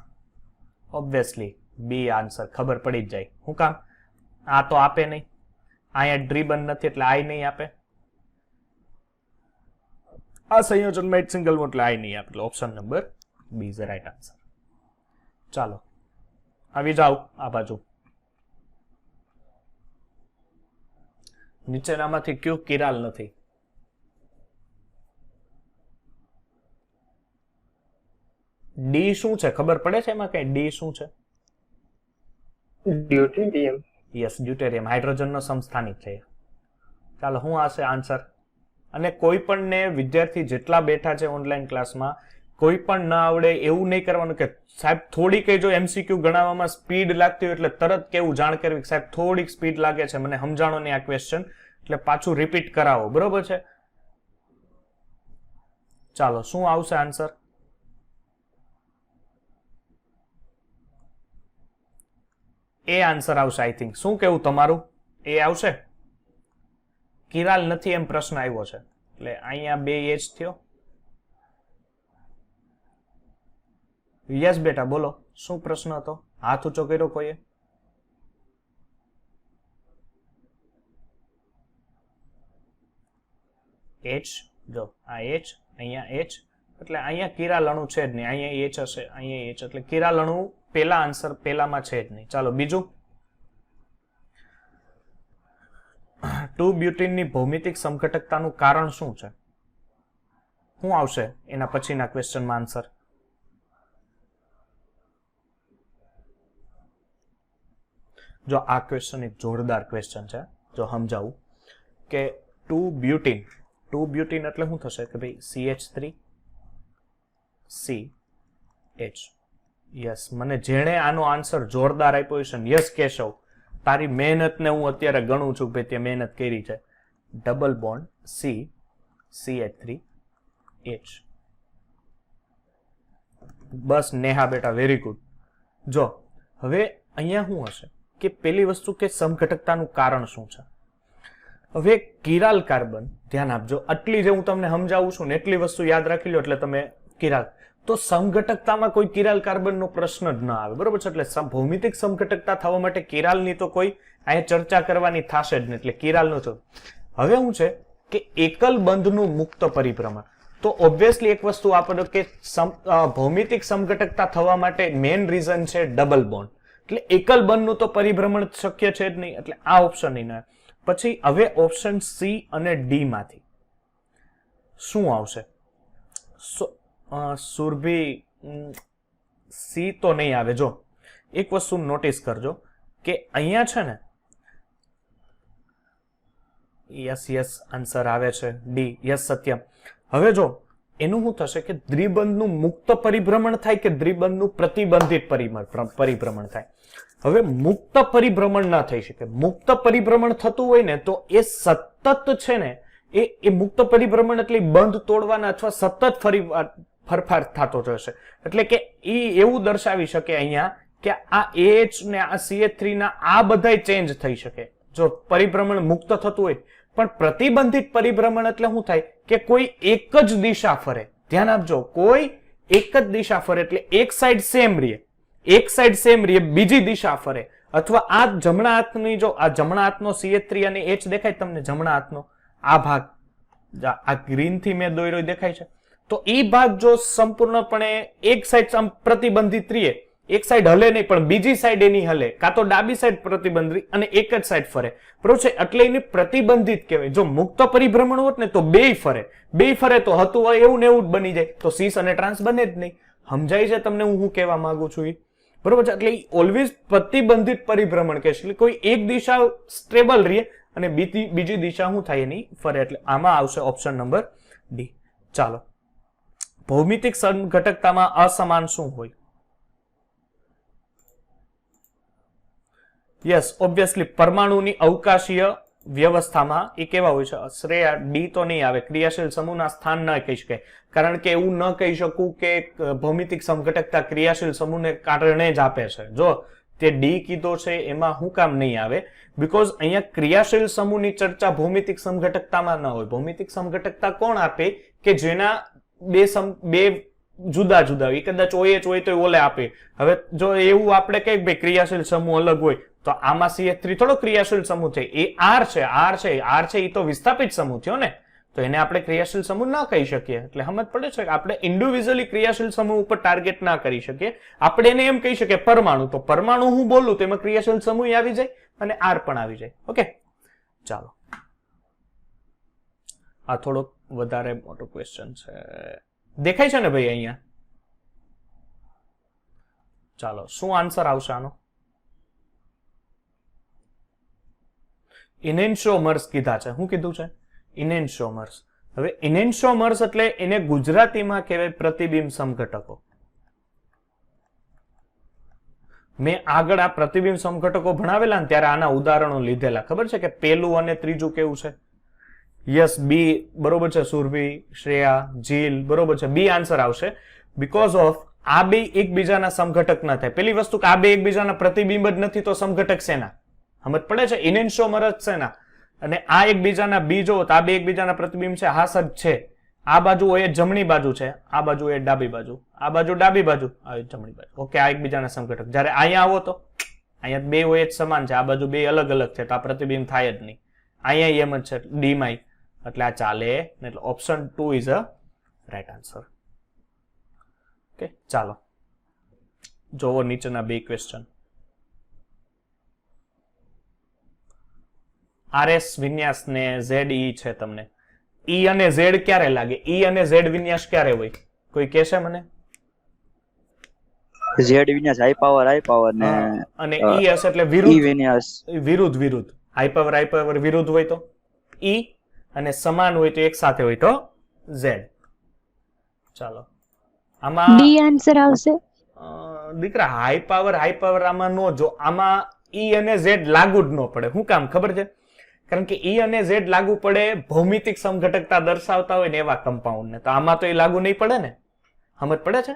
ઓબ્વિયસલી બી આન્સર ખબર પડી જ જાય. શું કામ? આ તો આપે નહીં, અહીંયા ડ્રીબન નથી એટલે આઈ નહીં આપે. આ સંયોજનમાં સિંગલ બોન્ડ એટલે આઈ નહીં આપે, એટલે option number B is the right answer. ચાલો આવી જાઓ આ બાજુ. નીચેનામાંથી કયું કિરાલ નથી? ડી શું છે? ખબર પડે છે એમાં કઈ? ડી શું છે? ડ્યુટેરિયમ. યસ, ડ્યુટેરિયમ, હાઇડ્રોજનનો સમસ્થાનિક છે. ચાલો શું હશે આન્સર? અને કોઈ પણ ને વિદ્યાર્થી જેટલા બેઠા છે ઓનલાઈન ક્લાસમાં, કોઈ પણ ના આવડે એવું નહીં કરવાનું કે સાહેબ થોડીક જો MCQ ગણાવવામાં સ્પીડ લાગતી હોય એટલે તરત કેવું જાણ કરવી કે સાહેબ થોડીક સ્પીડ લાગે છે, મને સમજાણો નહીં આ ક્વેશ્ચન, એટલે પાછું રિપીટ કરાવો, બરોબર છે? ચાલો શું આવશે આન્સર? એ આન્સર આવશે આઈ થિંક. શું કેવું તમારું? એ આવશે? કિરાલ નથી એમ પ્રશ્ન આવ્યો છે, એટલે અહીંયા 2 H થયો. યસ બેટા બોલો, શું પ્રશ્ન હતો? હાથ ઊંચો કર્યો કોઈએ? H, જો આ H, અહીંયા H, એટલે અહીંયા કિરાલ અણુ છે જ નહીં. અહીંયા H હશે, અહીંયા H, એટલે કિરાલ અણુ પેલા આન્સર પેલામાં છે જ નહીં. ચાલો બીજું. 2 બ્યુટીનની ભૌમિતિક સમઘટકતાનું કારણ શું છે? શું આવશે એના પછીના ક્વેશ્ચનમાં આન્સર? જો આ ક્વેશ્ચન એક જોરદાર ક્વેશ્ચન છે, જો સમજાવું કે 2 બ્યુટીન એટલે શું થશે કે ભાઈ CH3CH. યસ, મને જેણે આનો આન્સર જોરદાર આપ્યો છે, યસ કેશવ, તારી મહેનતને હું અત્યારે ગણું છું, ભાઈ તે મહેનત કરી છે. Double bond CH3H. બસ નેહા બેટા, વેરી ગુડ. જો હવે અહીંયા શું હશે કે પેલી વસ્તુ કે સમઘટકતાનું કારણ શું છે? હવે કિરાલ કાર્બન, ધ્યાન આપજો, આટલી જે હું તમને સમજાવું છું ને એટલી વસ્તુ યાદ રાખી લો એટલે તમે કિરાલ, તો સમઘટકતામાં કોઈ કિરાલ કાર્બનનો પ્રશ્ન જ ન આવે, બરોબર છે? એટલે ભૌમિતિક સમઘટકતા થવા માટે કિરાલની તો કોઈ અહીંયા ચર્ચા કરવાની થશે જ નહીં, એટલે કિરાલનો છે. હવે શું છે કે એકલ બંધનું મુક્ત પરિભ્રમણ, તો ઓબ્વિયસલી એક વસ્તુ આપણે કે ભૌમિતિક સમઘટકતા થવા માટે મેઇન રીઝન છે ડબલ બોન્ડ, એટલે એકલ બંધનું તો પરિભ્રમણ શક્ય છે જ નહીં, એટલે આ ઓપ્શન નહીં. પછી હવે ઓપ્શન સી અને ડી માંથી શું આવશે? સુરભી સી તો નહીં આવે. જો એક વસ્તુ નોટિસ કરજો કે અહીંયા છે ને, યસ આન્સર આવે છે ડી, યસ સત્યમ. હવે જો એનું શું થશે કે દ્વિબંધનું મુક્ત પરિભ્રમણ થાય કે દ્વિબંધનું પ્રતિબંધિત પરિભ્રમણ થાય. હવે મુક્ત પરિભ્રમણ ના થઈ શકે. મુક્ત પરિભ્રમણ થતું હોય ને તો એ સતત છે ને, એ મુક્ત પરિભ્રમણ એટલે બંધ તોડવાના અથવા સતત ફરફાર થતો રહેશે. એટલે કે એ એવું દર્શાવી શકે અહીંયા કે આ H ને આ CH3 ના આ બધાય ચેન્જ થઈ શકે જો પરિભ્રમણ મુક્ત થતું હોય. પણ પ્રતિબંધિત પરિભ્રમણ એટલે શું થાય કે કોઈ એક જ દિશા ફરે. ધ્યાન આપજો, કોઈ એક જ દિશા ફરે એટલે એક સાઈડ સેમ રહે, એક સાઈડ સેમ રહે, બીજી દિશા ફરે. અથવા આ જમણા હાથની, જો આ જમણા હાથનો CH3 અને H દેખાય તમને, જમણા હાથનો આ ભાગ, આ ગ્રીન થી મેં દોર્યો દેખાય છે, તો એ ભાગ જો સંપૂર્ણપણે એક સાઈડ પ્રતિબંધિત રહે, એક સાઈડ હલે નહીં પણ બીજી સાઈડ એની હલે, કાં તો ડાબી સાઈડ પ્રતિબંધિત અને એક જ સાઈડ ફરે, બરોબર છે, એટલે એને પ્રતિબંધિત કહેવાય. જો મુક્ત પરિભ્રમણ હોત ને તો બેય ફરે તો હતું હોય એવું ને એવું જ બની જાય, તો સીસ અને ટ્રાન્સ બને જ નહીં. સમજાય છે તમને હું કહેવા માંગુ છું એ? બરોબર છે. એટલે ઓલવેઝ પ્રતિબંધિત પરિભ્રમણ કહે છે, એટલે કોઈ એક દિશા સ્ટેબલ રહે અને બીજી દિશા શું થાય એની ફરે. એટલે આમાં આવશે ઓપ્શન નંબર ડી. ચાલો, ભૌમિતિક સમઘટકતામાં અસમાન શું હોય? યસ, ઓબ્વિયસલી પરમાણુની અવકાશીય વ્યવસ્થામાં એ કેવા હોય છે? શ્રેયા ડી તો નહીં આવે. ક્રિયાશીલ સમૂહના સ્થાન ન કહી શકાય, કારણ કે એવું ન કહી શકું કે ભૌમિતિક સમઘટકતા ક્રિયાશીલ સમૂહને કારણે જ આપે છે. જો તે ડી કીધો છે એમાં હું કામ નહીં આવે? બીકોઝ અહીંયા ક્રિયાશીલ સમૂહની ચર્ચા ભૌમિતિક સમઘટકતામાં ન હોય. ભૌમિતિક સમઘટકતા કોણ આપે? કે જેના બે જુદા જુદા હોય, કદાચ OH હોય તો ઓલે આપે. હવે જો એવું આપણે કહીએ ભાઈ ક્રિયાશીલ સમૂહ અલગ હોય, તો આમાં CH3 થોડો ક્રિયાશીલ સમૂહ છે, એ R છે, એ તો વિસ્થાપિત સમૂહ થયો ને, તો એને આપણે ક્રિયાશીલ સમૂહ ના કહી શકીએ. એટલે સમજ પડે છે કે આપણે ઇન્ડિવિજ્યુઅલી ક્રિયાશીલ સમૂહ ઉપર ટાર્ગેટ ના કરી શકીએ. આપણે એને એમ કહી શકીએ પરમાણુ, તો પરમાણુ હું બોલું તો એમાં ક્રિયાશીલ સમૂહ આવી જાય અને R પણ આવી જાય. ઓકે, ચાલો, આ થોડોક વધારે મોટો ક્વેશ્ચન છે. દેખાય છે ને ભાઈ અહીંયા? ચાલો, શું આન્સર આવશે આનો? ઇનેન્શોમર્સ કીધા છે. શું કીધું છે? ઇનેન્શોમર્સ. હવે ઇનેન્શોમર્સ એટલે એને ગુજરાતીમાં કહેવાય પ્રતિબિંબ સમઘટકો. મેં આગળ આ પ્રતિબિંબ સમઘટકો ભણાવેલા ને ત્યારે આના ઉદાહરણો લીધેલા. ખબર છે કે પેલું અને ત્રીજું કેવું છે? યસ, બી, બરોબર છે. સુરભી, શ્રેયા, જીલ, બરોબર છે. બી આન્સર આવશે. બીકોઝ ઓફ આ બે એકબીજાના સમઘટક ના થાય. પેલી વસ્તુ કે આ બે એકબીજાના પ્રતિબિંબ જ નથી તો સમઘટક શેના? સમજ પડે છે? ઇનેન્શોમર્સ શેના? અને આ એકબીજાના બી જો તો આ બે એકબીજાના પ્રતિબિંબ છે. હા સર છે. આ બાજુ હોય જમણી બાજુ છે, આ બાજુ હોય ડાબી બાજુ, આ બાજુ ડાબી બાજુ, આ જમણી બાજુ. ઓકે, આ એકબીજાના સમઘટક. જ્યારે અહીંયા આવો તો અહીંયા બે હોય સમાન છે, આ બાજુ બે અલગ અલગ છે, તો આ પ્રતિબિંબ થાય જ નહીં. અહીંયા એમ જ છે ડી માં, એટલે આ ચાલે. એટલે option 2 is a right answer. Okay, ચાલો જોવો નીચેના બે ક્વેશ્ચન. RS વિન્યાસ ને ZE છે તમને. E અને Z ક્યારે લાગે? E અને Z વિન્યાસ ક્યારે હોય? કોઈ કહેશે મને? Z વિન્યાસ હાઈ પાવર ને અને E હશે એટલે વિરુદ્ધ વિન્યાસ વિરુદ્ધ હાઈ પાવર વિરુદ્ધ હોય તો E, અને સમાન હોય તો એક સાથે હોય તો Z. ચાલો, આમાં ડી આન્સર આવશે. દીકરા હાઈ પાવર આમાં નો જો, આમાં E અને Z લાગુ જ ન પડે. શું કામ ખબર છે? કારણ કે E અને Z લાગુ પડે ભૌમિતિક સમઘટકતા દર્શાવતા હોય ને એવા કમ્પાઉન્ડ ને, તો આમાં તો એ લાગુ નહીં પડે ને. સમજ પડે છે?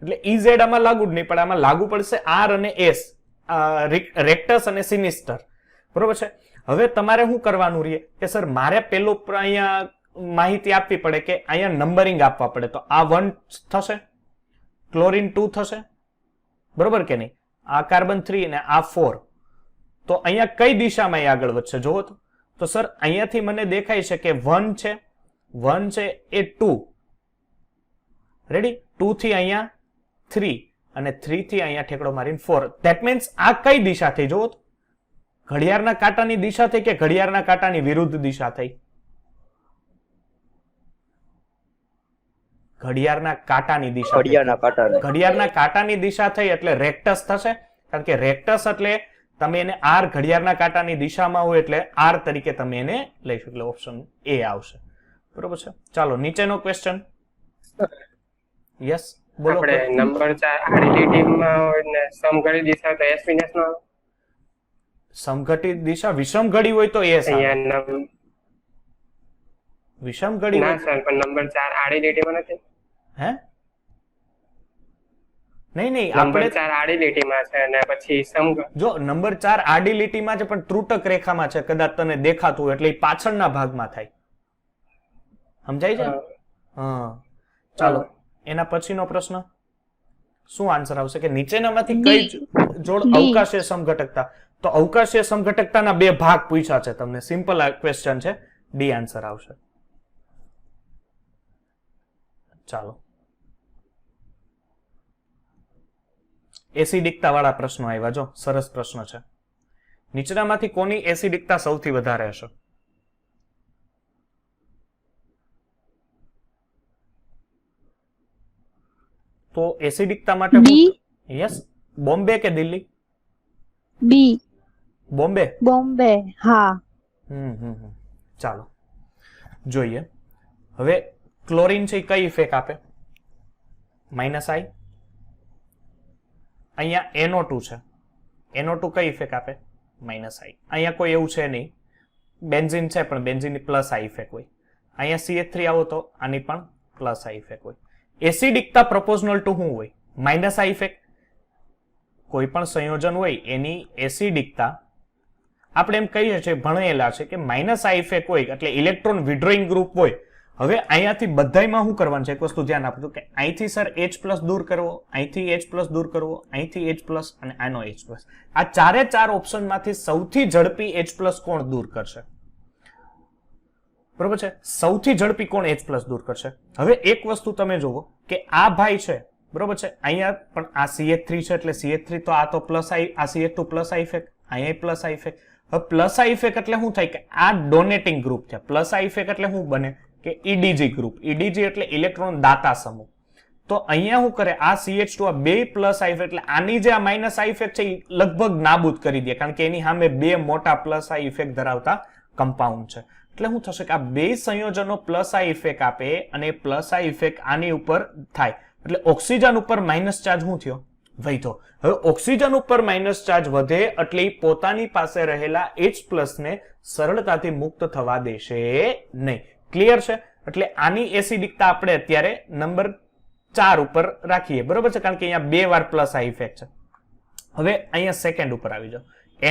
એટલે EZ આમાં લાગુ જ નહીં પડે. આમાં લાગુ પડશે R અને S, રેક્ટસ અને સિનિસ્ટર. બરોબર છે. હવે તમારે શું કરવાનું રહે કે સર મારે પેલું અહીંયા માહિતી આપવી પડે કે અહીંયા નંબરિંગ આપવા પડે. તો આ 1 થશે, ક્લોરીન 2 થશે, બરોબર કે નહીં? આ કાર્બન 3 અને આ 4. તો અહીંયા કઈ દિશામાં આગળ વધશે જોવો તો સર અહીંયાથી મને દેખાય છે કે 1 છે એ 2, રેડી, 2 થી અહીંયા 3 અને 3 થી અહીંયા ઠેકડો મારીને 4. ધેટ મીન્સ આ કઈ દિશા થઈ જોવો તો? ઘડિયાળના કાંટાની દિશા થઈ કે ઘડિયાળના કાંટાની વિરુદ્ધ દિશા થઈ? ઘડિયાળના કાંટાની દિશા. ઘડિયાળના કાંટાને. ઘડિયાળના કાંટાની દિશા થઈ એટલે રેક્ટસ થશે, કારણ કે રેક્ટસ એટલે તમે એને આર ઘડિયાળના કાંટાની દિશામાં હોય એટલે આર તરીકે તમે એને લઈ શકો, એટલે ઓપ્શન એ આવશે. બરોબર છે. ચાલો નીચેનો ક્વેશ્ચન. યસ બોલો. આપણે નંબર 4 આડી લીટીમાં હોય ને સમઘડી દિશા તો એસ વિનાશ નો સમઘટિત દિશા વિષમ ઘડી હોય તો એસ આવે. અહીંયા વિષમ ઘડી ના હોય સર, પણ નંબર 4 આડી લીટીમાં નથી. હે નહીં નહીં નંબર આપણે 4 આડી લીટીમાં છે અને પછી જો નંબર 4 આડી લીટીમાં છે પણ ત્રુટક રેખામાં છે, કદાચ તને દેખાતું હોય એટલે એ પાછળના ભાગમાં થાય. સમજાય છે? હા. ચાલો એના પછીનો પ્રશ્ન શું આન્સર આવશે કે નીચેનામાંથી કઈ જોડ અવકાશીય સમઘટકતા? તો અવકાશીય સમઘટકતાના બે ભાગ પૂછ્યા છે તમને. સિમ્પલ ક્વેશ્ચન છે. ડી આન્સર આવશે. ચાલો એસિડિકતા વાળા પ્રશ્નો આવ્યા. જો સરસ પ્રશ્ન છે. નીચેનામાંથી કોની એસિડિકતા સૌથી વધારે હશે? તો એસિડિકતા માટે યસ બોમ્બે કે દિલ્હી? બી. બોમ્બે. બોમ્બે. હા. ચાલો જોઈએ. હવે ક્લોરીન છે કઈ ઇફેક્ટ આપે? -I. અહીંયા NO2 છે. NO2 કઈ ઇફેક્ટ આપે? -I. અહીંયા કોઈ એવું છે નહીં. બેન્ઝીન છે પણ બેન્ઝીનની +I ઇફેક્ટ હોય. અહીંયા CH3 આવો તો આની પણ +I ઇફેક્ટ હોય. એસિડિકતા પ્રોપોર્શનલ ટુ શું હોય? -I effect. કોઈ પણ સંયોજન હોય એની એસિડિકતા આપણે એમ કહીએ છીએ, ભણેલા છે કે -I ઇફેક્ટ હોય એટલે ઇલેક્ટ્રોન વિડ્રોઈંગ ગ્રુપ હોય. હવે અહીંયાથી બધાયમાં શું કરવાનું છે? એક વસ્તુ ધ્યાન આપજો કે અહીંથી સર H+ દૂર કરવો, અહીંથી H+ દૂર કરવો, અહીંથી H+ અને આનો H+. આ ચારે ચાર ઓપ્શનમાંથી સૌથી ઝડપી H+ કોણ દૂર કરશે? બરોબર છે. સૌથી ઝડપી કોણ H+ દૂર કરશે? હવે એક વસ્તુ તમે જુઓ કે આ ભાઈ છે, બરોબર છે, અહીંયા પણ આ CH3 છે એટલે CH3 તો આ તો +I, આ CH2 +I ઇફેક્ટ, અહીંયા +I ઇફેક્ટ. હવે +I ઇફેક્ટ એટલે શું થાય કે આ ડોનેટિંગ ગ્રુપ છે. +I ઇફેક્ટ એટલે શું બને કે EDG ગ્રુપ. EDG એટલે ઇલેક્ટ્રોન દાતા સમૂહ. તો અહીંયા શું કરે? આ CH2 આ બે +I ઇફેક્ટ એટલે આની જે આ -I ઇફેક્ટ છે એ લગભગ નાબૂદ કરી દે, કારણ કે એની સામે બે મોટા +I ઇફેક્ટ ધરાવતા કમ્પાઉન્ડ છે. એટલે શું થશે કે આ બે સંયોજનો +I ઇફેક્ટ આપે અને +I ઇફેક્ટ આની ઉપર થાય એટલે ઓક્સિજન ઉપર માઇનસ ચાર્જ શું થયો? વધ્યો. હવે ઓક્સિજન ઉપર માઇનસ ચાર્જ વધે એટલે પોતાની પાસે રહેલા H+ ને સરળતાથી મુક્ત થવા દેશે નહીં. ક્લિયર છે? એટલે આની એસિડિકતા આપણે અત્યારે નંબર 4 ઉપર રાખીએ. બરોબર છે, કારણ કે અહીંયા બે વાર +I ઇફેક્ટ છે. હવે અહીંયા સેકન્ડ ઉપર આવી જાઓ.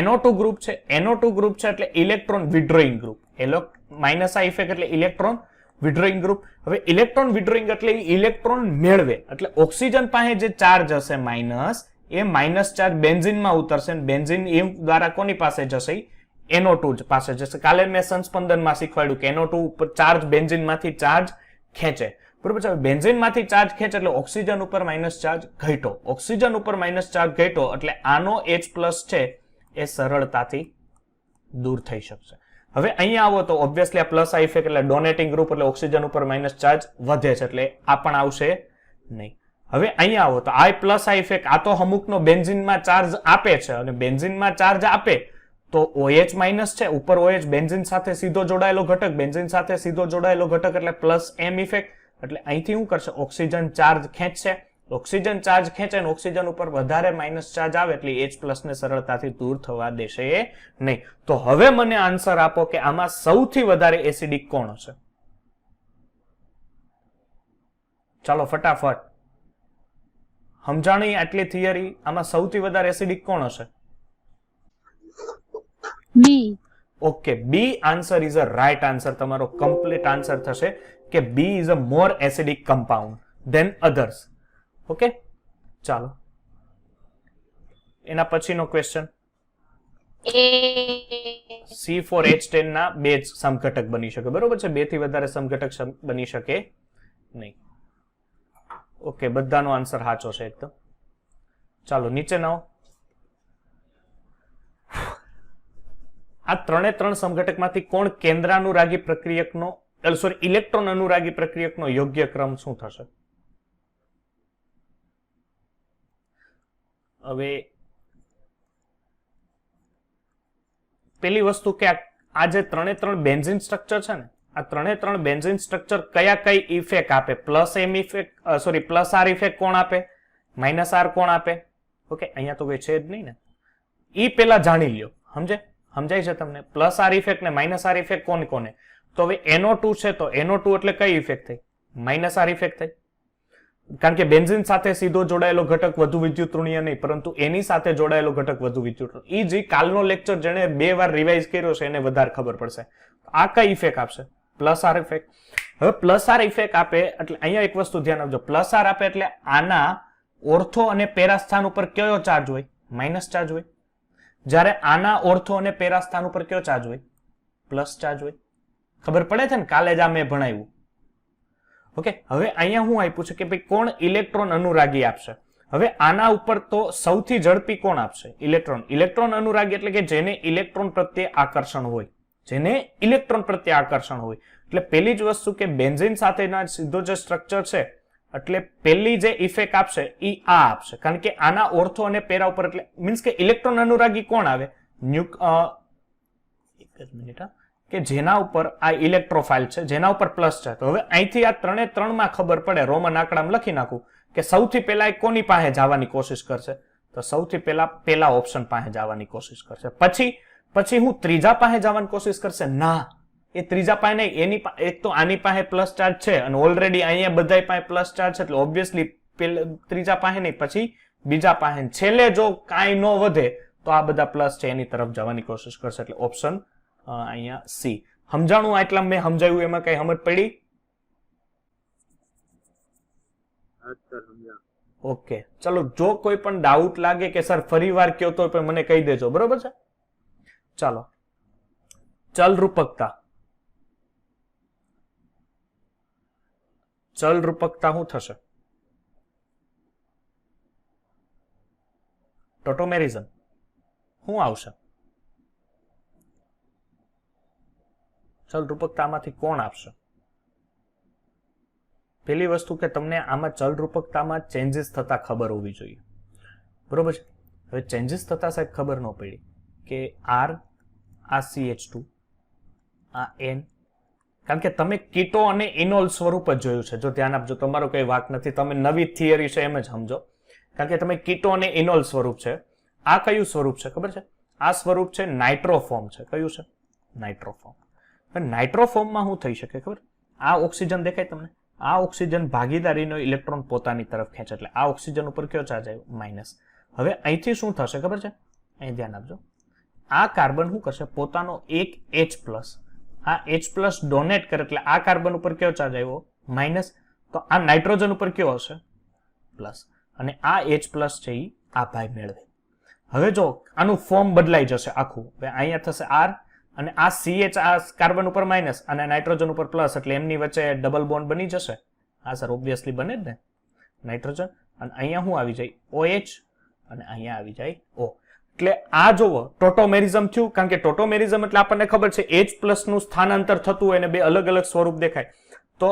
NO2 ગ્રુપ છે. NO2 ગ્રુપ છે એટલે electron withdrawing group. -I effect એટલે ઇલેક્ટ્રોન વિડ્રોઈંગ ગ્રુપ. હવે ઇલેક્ટ્રોન વિડ્રોઈંગ એટલે ઇલેક્ટ્રોન મેળવે એટલે ઓક્સિજન પાસે જે ચાર્જ હશે માઇનસ, એ માઇનસ ચાર્જ બેન્ઝીનમાં ઉતરશે અને બેન્ઝીન એ દ્વારા કોની પાસે જશે? NO2 પાસે જશે. કાલે મેં સંસ્પંદનમાં શીખવાડ્યું કે NO2 ઉપર ચાર્જ બેન્ઝીનમાંથી ચાર્જ ખેંચે. બરોબર છે. બેન્ઝીનમાંથી ચાર્જ ખેંચે એટલે ઓક્સિજન ઉપર માઇનસ ચાર્જ ઘટ્યો. ઓક્સિજન ઉપર માઇનસ ચાર્જ ઘટ્યો એટલે આનો H+ છે એ સરળતાથી દૂર થઈ શકશે. હવે અહીંયા આવો તો ઓબ્વિયસલી આ +I ઇફેક્ટ એટલે ડોનેટિંગ ગ્રુપ એટલે ઓક્સિજન ઉપર માઇનસ ચાર્જ વધે છે એટલે આ પણ આવશે નહીં. હવે અહીંયા આવો તો આ +I ઇફેક્ટ આ તો અમુકનો બેન્ઝીનમાં ચાર્જ આપે છે અને બેન્ઝીનમાં ચાર્જ આપે તો OH- છે, ઉપર OH બેન્ઝીન સાથે સીધો જોડાયેલો ઘટક, બેન્ઝીન સાથે સીધો જોડાયેલો ઘટક એટલે +M ઇફેક્ટ. એટલે અહીંથી શું કરશે? ઓક્સિજન ચાર્જ ખેંચશે. ઓક્સિજન ચાર્જ ખેંચે અને ઓક્સિજન ઉપર વધારે માઇનસ ચાર્જ આવે એટલે H+ ને સરળતાથી દૂર થવા દેશે નહીં. તો હવે મને આન્સર આપો કે આમાં સૌથી વધારે એસિડિક કોણ હશે? ચાલો ફટાફટ સમજાણી આટલી થિયરી. આમાં સૌથી વધારે એસિડિક કોણ હશે? B. Okay, B answer is a right answer. તમારો કમ્પ્લીટ આન્સર થશે કે B is a more acidic compound than others. Okay, ચાલો એના પછીનો ક્વેશ્ચન. C4H10 ના બે જ સમઘટક બની શકે. બરોબર છે, બે થી વધારે સમઘટક બની શકે નહીં. ઓકે, બધાનો આન્સર સાચો છે એકદમ. ચાલો નીચે આવો. આ ત્રણે ત્રણ સમઘટકમાંથી કોણ કેન્દ્રાનુરાગી પ્રક્રિયકનો ઇલેક્ટ્રોન અનુરાગી પ્રક્રિયકનો યોગ્ય ક્રમ શું થશે? હવે પેલી વસ્તુ કે આ જે 3 બેન્ઝીન સ્ટ્રક્ચર છે ને, આ 3 બેન્ઝીન સ્ટ્રક્ચર કઈ ઇફેક્ટ આપે? Plus M effect, sorry plus R effect કોણ આપે, માઇનસ આર કોણ આપે? ઓકે, અહીંયા તો કોઈ છે જ નહીં ને, ઈ પેલા જાણી લ્યો. સમજાય છે તમને? પ્લસ આર ઇફેક્ટ ને માઇનસ આર ઇફેક્ટ કોને? તો હવે NO2 છે તો NO2 એટલે કઈ ઇફેક્ટ થઈ? માઇનસ આર ઇફેક્ટ થઈ. કારણ કે બેન્ઝીન સાથે સીધો જોડાયેલો ઘટક વધુ વિદ્યુત ઋણીય નહીં, પરંતુ એની સાથે જોડાયેલો ઘટક વધુ વિદ્યુત ઋણીય. ઈ જે કાલનો લેક્ચર જેને 2 વાર રિવાઇઝ કર્યો છે એને વધારે ખબર પડશે. આ કઈ ઇફેક્ટ આપશે? Plus R effect. હવે પ્લસ આર ઇફેક્ટ આપે એટલે અહીંયા એક વસ્તુ ધ્યાન આપજો, પ્લસ આર આપે એટલે આના ઓર્થો અને પેરા સ્થાન ઉપર કયો ચાર્જ હોય? માઇનસ ચાર્જ હોય. જ્યારે આના ઓર્થો અને પેરા સ્થાન ઉપર કયો ચાર્જ હોય? પ્લસ ચાર્જ હોય. ખબર પડે છે ને? કાલે જ આ મેં ભણાવ્યું. ઓકે, હવે અહીંયા હું આપ્યું છે કે ભાઈ કોણ ઇલેક્ટ્રોન અનુરાગી આપશે? હવે આના ઉપર તો સૌથી ઝડપી કોણ આપશે? ઇલેક્ટ્રોન. ઇલેક્ટ્રોન અનુરાગી એટલે કે જેને ઇલેક્ટ્રોન પ્રત્યે આકર્ષણ હોય, એટલે પેલી જ વસ્તુ કે બેન્ઝીન સાથેના સીધો જે સ્ટ્રક્ચર છે, એટલે પેલી જે ઇફેક્ટ આપશે ઈ આ આપશે, કારણ કે આના ઓર્થો અને પેરા ઉપર, એટલે મીન્સ કે ઇલેક્ટ્રોન અનુરાગી કોણ આવે? એક જ મિનિટ, કે જેના ઉપર આ ઇલેક્ટ્રોફાઇલ છે, જેના ઉપર પ્લસ છે. તો હવે અહીંથી આ 3 માં ખબર પડે, રોમન આંકડામાં લખી નાખું કે સૌથી પહેલા એ કોની પાસે જવાની કોશિશ કરશે? તો સૌથી પહેલા ઓપ્શન પાસે જવાની કોશિશ કરશે. પછી હું ત્રીજા પાસે જવાની કોશિશ કરશે? ના, એ ત્રીજા પાસે નહીં, એની એક તો આની પાસે પ્લસ ચાર્જ છે અને ઓલરેડી અહીંયા બધાય પાસે પ્લસ ચાર્જ છે, એટલે ઓબ્વિયસલી ત્રીજા પાસે નહીં, પછી બીજા પાસે. છેલ્લે જો કાંઈ ન વધે તો આ બધા પ્લસ છે એની તરફ જવાની કોશિશ કરશે, એટલે ઓપ્શન અહીંયા સી. સમજાણું? આટલા મેં સમજાવ્યું, એમાં કઈ સમજ પડી? ઓકે, ચલો, જો કોઈ પણ ડાઉટ લાગે કે સર ફરી વાર કયો તો પણ મને કહી દેજો, બરોબર છે? ચાલો, ચલ રૂપકતા. ચલ રૂપકતા શું થશે? ટોટોમેરિઝમ શું આવશે? ચલ રૂપકતામાંથી કોણ આપશે? પેલી વસ્તુ કે તમને આમાં ચલ રૂપકતામાં ચેન્જીસ થતા ખબર હોવી જોઈએ, બરોબર છે? હવે ચેન્જીસ થતા સાહેબ ખબર ન પડી કે આર, આ CH2, આ N, કારણ કે તમે કીટો અને ઇનોલ સ્વરૂપ જ જોયું છે. જો ધ્યાન આપજો, તમારો કઈ વાત નથી, તમે નવી થિયરી છે એમ જ સમજો. કારણ કે તમે કીટો અને ઇનોલ સ્વરૂપ છે. આ કયું સ્વરૂપ છે ખબર છે? આ સ્વરૂપ છે નાઇટ્રોફોર્મ છે. કયું છે? નાઇટ્રોફોર્મ. નાઇટ્રોફોર્મમાં શું થઈ શકે ખબર? આ ઓક્સિજન દેખાય તમને? આ ઓક્સિજન ભાગીદારીનો ઇલેક્ટ્રોન પોતાની તરફ ખેંચે, એટલે આ ઓક્સિજન ઉપર કયો ચાર્જ આવ્યો? માઇનસ. હવે અહીંથી શું થશે ખબર છે? અહીં ધ્યાન આપજો. આ કાર્બન શું કરશે? પોતાનો એક H+, આ H+ ડોનેટ કરે, એટલે આ કાર્બન ઉપર કયો ચાર્જ આવ્યો? માઇનસ. તો આ નાઇટ્રોજન ઉપર કયો હશે? પ્લસ. અને આ H+ છે એ આ ભાઈ મેળવે. હવે જો આનું ફોર્મ બદલાઈ જશે આખું. હવે અહીંયા થશે R, અને આ CH આ કાર્બન ઉપર માઇનસ અને નાઇટ્રોજન ઉપર પ્લસ, એટલે એમની વચ્ચે ડબલ બોન્ડ બની જશે. હા સર, ઓબ્વિયસલી બને જ ને, નાઇટ્રોજન. અને અહીંયા શું આવી જાય? OH, અને અહીંયા આવી જાય O. એટલે આ જોવો ટોટોમેરિઝમ થયું, કારણ કે ટોટોમેરિઝમ એટલે આપણને ખબર છે H+ નું સ્થાનાંતર થતું હોય અને બે અલગ અલગ સ્વરૂપ દેખાય. તો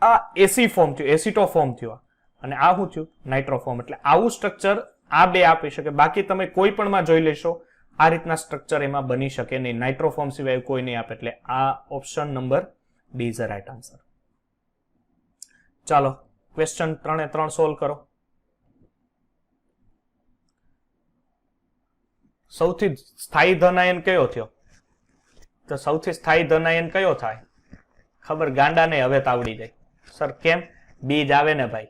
આ એસી ફોર્મ થયું, એસિટો ફોર્મ થયું, અને આ શું થયું? નાઇટ્રોફોર્મ. એટલે આવું સ્ટ્રક્ચર આ બે આપી શકે. બાકી તમે કોઈ પણ માં જોઈ લેશો આ રીતના સ્ટ્રક્ચર એમાં બની શકે નહીં. નાઇટ્રોફોર્મ સિવાય કોઈ નહીં આપે. એટલે આ option number D is right answer. ચાલો, ક્વેશ્ચન 3 સોલ્વ કરો. સૌથી સ્થાયી ધનાયન કયો થયો? તો સૌથી સ્થાયી ધનાયન કયો થાય? ખબર ગાંડા ને હવે તાવડી જાય. સર કેમ? બીજ આવે ને ભાઈ,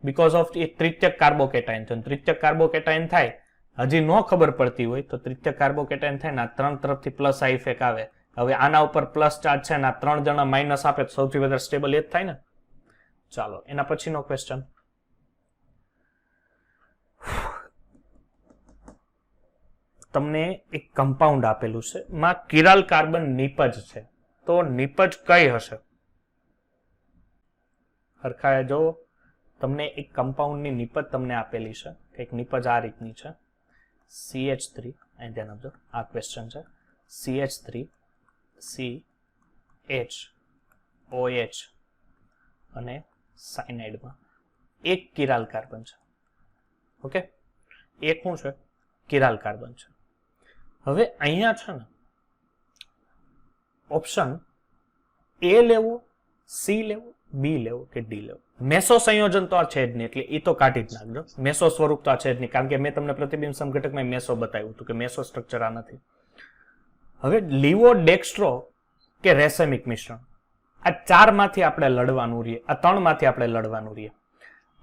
બીકોઝ ઓફ એ તૃતીયક કાર્બોકેટાયન છે. તૃતીયક કાર્બોકેટાયન થાય, હજી ન ખબર પડતી હોય તો તૃતીયક કાર્બોકેટાયન થાય ને આ 3 તરફથી પ્લસ આ ઇફેક્ટ આવે. હવે આના ઉપર પ્લસ ચાર્જ છે ને આ 3 જણા માઇનસ આપે તો સૌથી વધારે સ્ટેબલ એ જ થાય ને. ચાલો, એના પછીનો ક્વેશ્ચન. તમને એક કમ્પાઉન્ડ આપેલું છે, માં કિરાલ કાર્બન નિપજ છે. તો નિપજ કઈ હશે? હરખાએ જો તમને એક કમ્પાઉન્ડની નિપજ તમને આપેલી છે. એક નિપજ આ રીતની છે, CH3. અહીં ધ્યાન આપજો, આ ક્વેશ્ચન છે. CH3, CH, OH અને સાયનાઇડમાં એક કિરાલ કાર્બન છે. ઓકે, એક શું છે? કિરાલ કાર્બન છે. હવે અહીંયા છે ને ઓપ્શન એ લેવો, સી લેવો, બી લેવો કે ડી લેવો. મેસો સંયોજન તો આ છે જ નહીં, એટલે એ તો કાઢી જ નાખજો. મેસો સ્વરૂપ તો આ છે જ નહીં, કારણ કે મેં તમને પ્રતિબિંબ સમઘટકમાં મેસો બતાવ્યું હતું કે મેસો સ્ટ્રક્ચર આ નથી. હવે લીવો, ડેક્સ્ટ્રો કે રેસેમિક મિશ્રણ, આ ચારમાંથી આપણે લડવાનું રહીએ, આ ત્રણમાંથી આપણે લડવાનું રહીએ.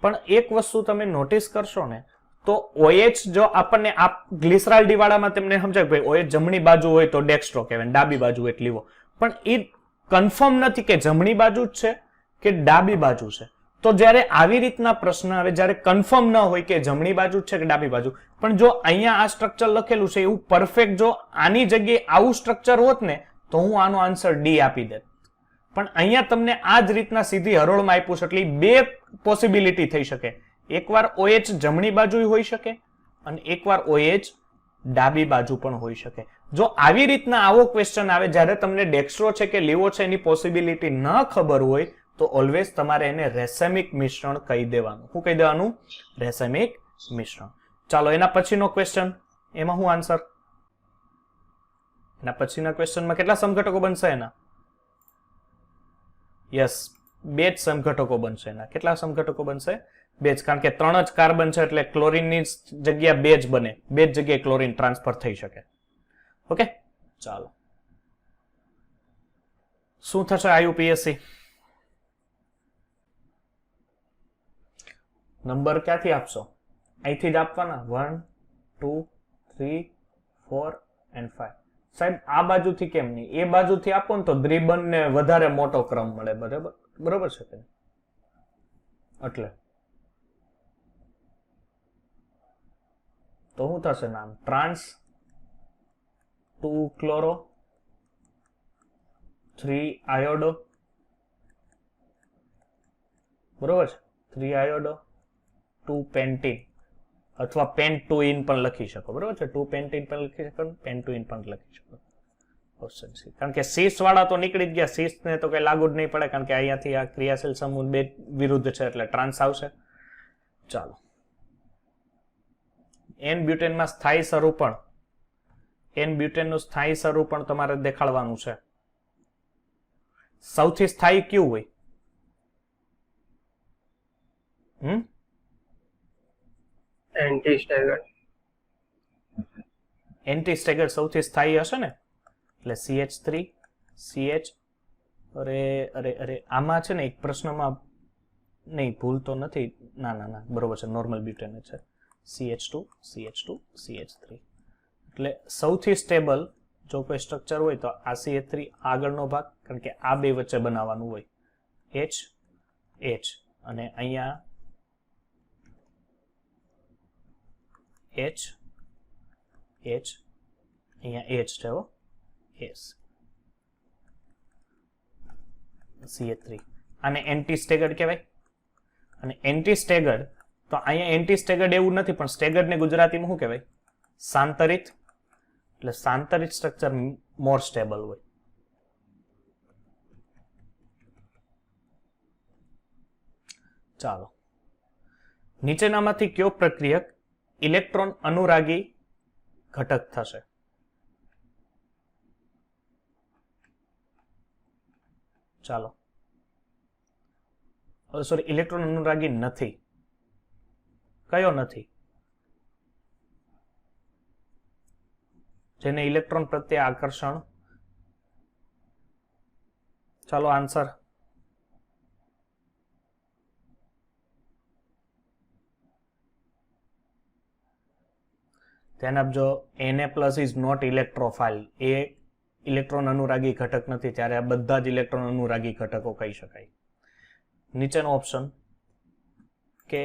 પણ એક વસ્તુ તમે નોટિસ કરશો ને તો OH જો આપણને આ ગ્લિસરાલ્ડી વાળામાં તમને સમજાય ભાઈ OH જમણી બાજુ હોય તો ડેક્સ્ટ્રો કહેવાય, ડાબી બાજુ હોય લીવો. પણ એ કન્ફર્મ નથી કે જમણી બાજુ જ છે કે ડાબી બાજુ છે. તો જ્યારે આવી રીતના પ્રશ્ન આવે, જ્યારે કન્ફર્મ ન હોય કે જમણી બાજુ છે કે ડાબી બાજુ, પણ જો અહીંયા આ સ્ટ્રક્ચર લખેલું છે એવું પરફેક્ટ જો આની જગ્યાએ આવું સ્ટ્રક્ચર હોત ને તો હું આનો આન્સર ડી આપી દેત. પણ અહીંયા તમને આ જ રીતના સીધી હરોળમાં આપ્યું છે, એટલે બે પોસિબિલિટી થઈ શકે. એકવાર OH જમણી બાજુ હોઈ શકે અને એકવાર OH ડાબી બાજુ પણ હોઈ શકે. જો આવી રીતના આવો ક્વેશ્ચન આવે જ્યારે તમને ડેક્સ્ટ્રો છે કે લીવો છે એની પોસિબિલિટી ન ખબર હોય તો ઓલવેઝ તમારે એને રેસેમિક મિશ્રણ કહી દેવાનું. શું કહી દેવાનું? રેસેમિક મિશ્રણ. ચાલો એના પછીનો ક્વેશ્ચન, એમાં શું આન્સર? એના પછીના ક્વેશ્ચનમાં કેટલા સમઘટકો બનશે એના? યસ, બે જ સમઘટકો બનશે એના. કેટલા સમઘટકો બનશે? બે જ, કારણ કે 3 જ કાર્બન છે એટલે ક્લોરીનની જગ્યા બે જ બને, બે જ જગ્યાએ ક્લોરીન ટ્રાન્સફર થઈ શકે. ઓકે, ચાલો શું થશે IUPAC? નંબર ક્યાંથી આપશો? અહીંથી જ આપવાના. 1 2 3 4 and 5. સાહેબ આ બાજુથી કેમ નહીં? એ બાજુથી આપો ને તો દ્વિબંધને વધારે મોટો ક્રમ મળે. બરોબર છે કે? એટલે તો શું થશે નામ? Trans 2 chloro 3 iodo. બરોબર છે? 3 આયોડો 2 પેન્ટીન, અથવા પેન્ટુઇન પણ લખી શકો. બરોબર છે? 2 પેન્ટીન પણ લખી શકો, પેન્ટુઇન પણ લખી શકો. Option C. કારણ કે સીસ વાળા તો નીકળી જ ગયા, સીસ ને તો કઈ લાગુ જ નહીં પડે, કારણ કે અહીંયાથી આ ક્રિયાશીલ સમૂહ બે વિરુદ્ધ છે એટલે ટ્રાન્સ આવશે. ચાલો, એન બ્યુટેનમાં સ્થાયી સ્વરૂપણ, એન બ્યુટેનનું સ્થાયી સ્વરૂપણ તમારે દેખાડવાનું છે. સૌથી સ્થાયી કયું હોય? Anti stagger. એન્ટી સ્ટેગર સૌથી સ્થાયી હશે ને, એટલે CH3 CH. અરે આમાં છે ને એક પ્રશ્નમાં નહીં, ભૂલ તો નથી. ના બરોબર છે, નોર્મલ બ્યુટેન છે. CH2 CH2 CH3. એટલે સૌથી સ્ટેબલ જો કોઈ સ્ટ્રક્ચર હોય તો આ CH3 આગળનો ભાગ, કારણ કે આ બે વચ્ચે બનાવવાનું હોય. H H અને અહીંયા H H, અહીંયા H છે. S CH3. આને એન્ટી સ્ટેગર્ડ કહેવાય. અને એન્ટી સ્ટેગર્ડ તો અહીંયા એન્ટી સ્ટેગર્ડ એવું નથી, પણ સ્ટેગર્ડ ને ગુજરાતીમાં શું કહેવાય? સાંતરિત. એટલે સાંતરિત સ્ટ્રક્ચર મોર સ્ટેબલ હોય. ચાલો, નીચેનામાંથી કયો પ્રક્રિયક ઇલેક્ટ્રોન અનુરાગી ઘટક થશે? ચાલો, સોરી, ઇલેક્ટ્રોન અનુરાગી નથી. કયો નથી? જેને ઇલેક્ટ્રોન પ્રત્યે આકર્ષણ. ચાલો આન્સર. ધ્યાન આપજો, Na+ ઇઝ નોટ ઇલેક્ટ્રોફાઇલ. એ ઇલેક્ટ્રોન અનુરાગી ઘટક નથી, ત્યારે આ બધા જ ઇલેક્ટ્રોન અનુરાગી ઘટકો કહી શકાય. નીચેનો ઓપ્શન કે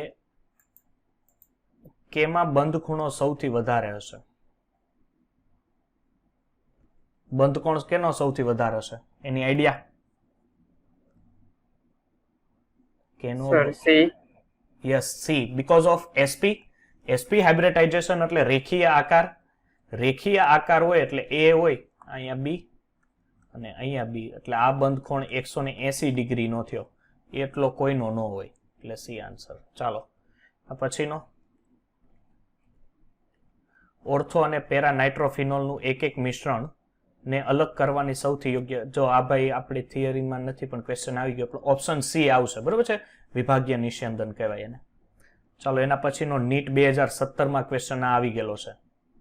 કેમાં બંધ ખૂણો સૌથી વધારે હશે? બંધ કોણ કેનો સૌથી વધારે હશે? Any idea? કેનો? C. Yes, C. Because of sp hybridisation એટલે રેખીય આકાર. રેખીય આકાર હોય એટલે a હોય, અહીંયા b અને અહીંયા b, એટલે આ બંધ કોણ 180 ડિગ્રી નો થયો, એટલો કોઈનો ન હોય. એટલે સી આન્સર. ચાલો આ પછીનો, ઓર્થો અને પેરા નાઇટ્રોફિનોલનું એક મિશ્રણ ને અલગ કરવાની સૌથી યોગ્ય, જો આ ભાઈ આપણી થિયરીમાં નથી પણ ક્વેશ્ચન આવી ગયો, પણ ઓપ્શન સી આવશે, બરોબર છે, વિભાગીય નિસ્યંદન કહેવાય એને. ચાલો એના પછીનો નીટ 2017 ક્વેશ્ચન આવી ગયેલો છે.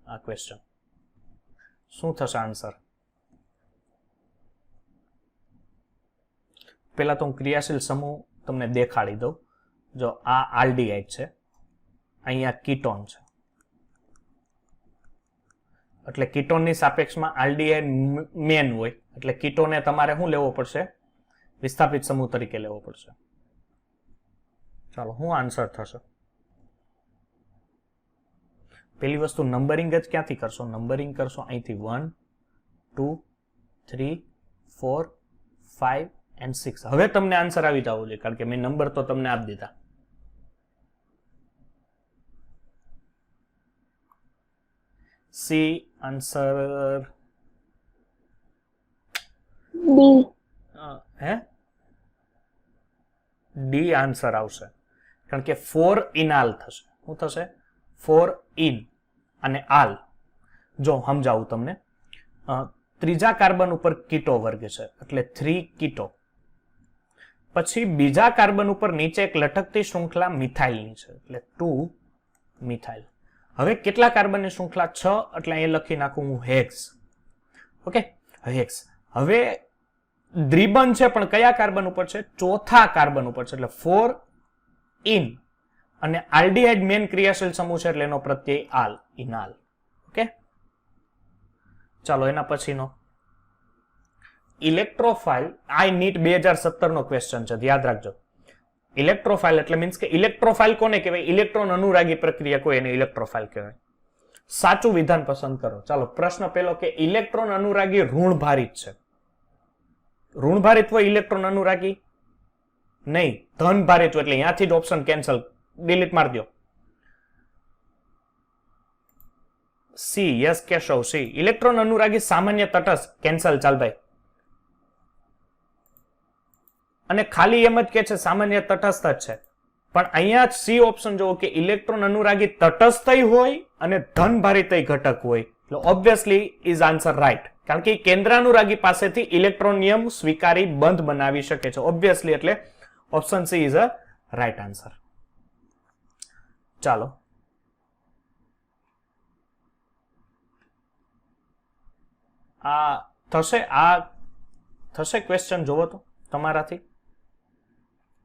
આ ક્વેશ્ચન શું થશે આન્સર? પેલા તો હું ક્રિયાશીલ સમૂહ તમને દેખાડી દઉં. જો આ આલ્ડીહાઇડ છે, અહીંયા કીટોન છે, એટલે કીટોનની સાપેક્ષમાં આલ્ડીહાઇડ મેન હોય, એટલે કીટોને તમારે શું લેવો પડશે? વિસ્થાપિત સમૂહ તરીકે લેવો પડશે. ચાલો શું આન્સર થશે? પેલી વસ્તુ નંબરિંગ જ ક્યાંથી કરશો? નંબરિંગ કરશો અહીંથી 1 2 3 4 5 and 6. હવે તમને આન્સર આવી જવો જોઈએ, કારણ કે મેં નંબર તો તમને આપી દીધા. C answer D. હે ડી આન્સર આવશે, કારણ કે 4 ઇનાલ થશે. શું થશે? 4 ઇન અને આલ. જો સમજાવું તમને, ત્રીજા કાર્બન ઉપર કીટો વર્ગ છે એટલે 3 કીટો. પછી બીજા કાર્બન ઉપર નીચે એક લટકતી શૃંખલા મિથાઇલની છે એટલે 2 મિથાઇલ. હવે કેટલા કાર્બનની શૃંખલા? 6, એટલે અહીંયા લખી નાખું હું હેક્સ. Okay, hex. હવે દ્વિબંધ છે પણ કયા કાર્બન ઉપર છે? ચોથા કાર્બન ઉપર છે, એટલે 4 ઇન અને આલ્ડીહાઇડ મેન ક્રિયાશીલ સમૂહ છે એટલે એનો પ્રત્યય આલ, ઇનાલ. ઓકે, ચાલો એના પછીનો ઇલેક્ટ્રોફાઇલ. આ નીટ 2017 નો ક્વેશ્ચન છે, યાદ રાખજો. ઇલેક્ટ્રોફાઇલ એટલે મીન્સ કે ઇલેક્ટ્રોફાઇલ કોને કહેવાય? ઇલેક્ટ્રોન અનુરાગી પ્રક્રિયા કોઈ એને ઇલેક્ટ્રોફાઇલ કહેવાય. સાચું વિધાન પસંદ કરો. ચાલો પ્રશ્ન પહેલો કે ઇલેક્ટ્રોન અનુરાગી ઋણભારિત છે. ઋણભારિત હોય ઇલેક્ટ્રોન અનુરાગી? નહીં, ધન ભારિત હોય, એટલે અહીંયાથી જ ઓપ્શન કેન્સલ, ડિલીટ મારી દો. C, yes Keshav, C. Electron અનુરાગી સામાન્ય તટસ્થ, કેન્સલ, ચાલ ભાઈ. અને ખાલી એમ જ કે છે સામાન્ય તટસ્થ જ છે, પણ અહીંયા સી ઓપ્શન જોવો કે ઇલેક્ટ્રોન અનુરાગી તટસ્થ હોય અને ધન ભારિત ઘટક હોય, એટલે ઓબ્વિયસલી ઇઝ આન્સર રાઈટ, કારણ કે કેન્દ્રાનુરાગી પાસેથી ઇલેક્ટ્રોનિયમ સ્વીકારી બંધ બનાવી શકે છે ઓબ્વિયસલી, એટલે option she is a right answer. ચાલો આ થશે ક્વેશ્ચન જોવો તો તમારાથી.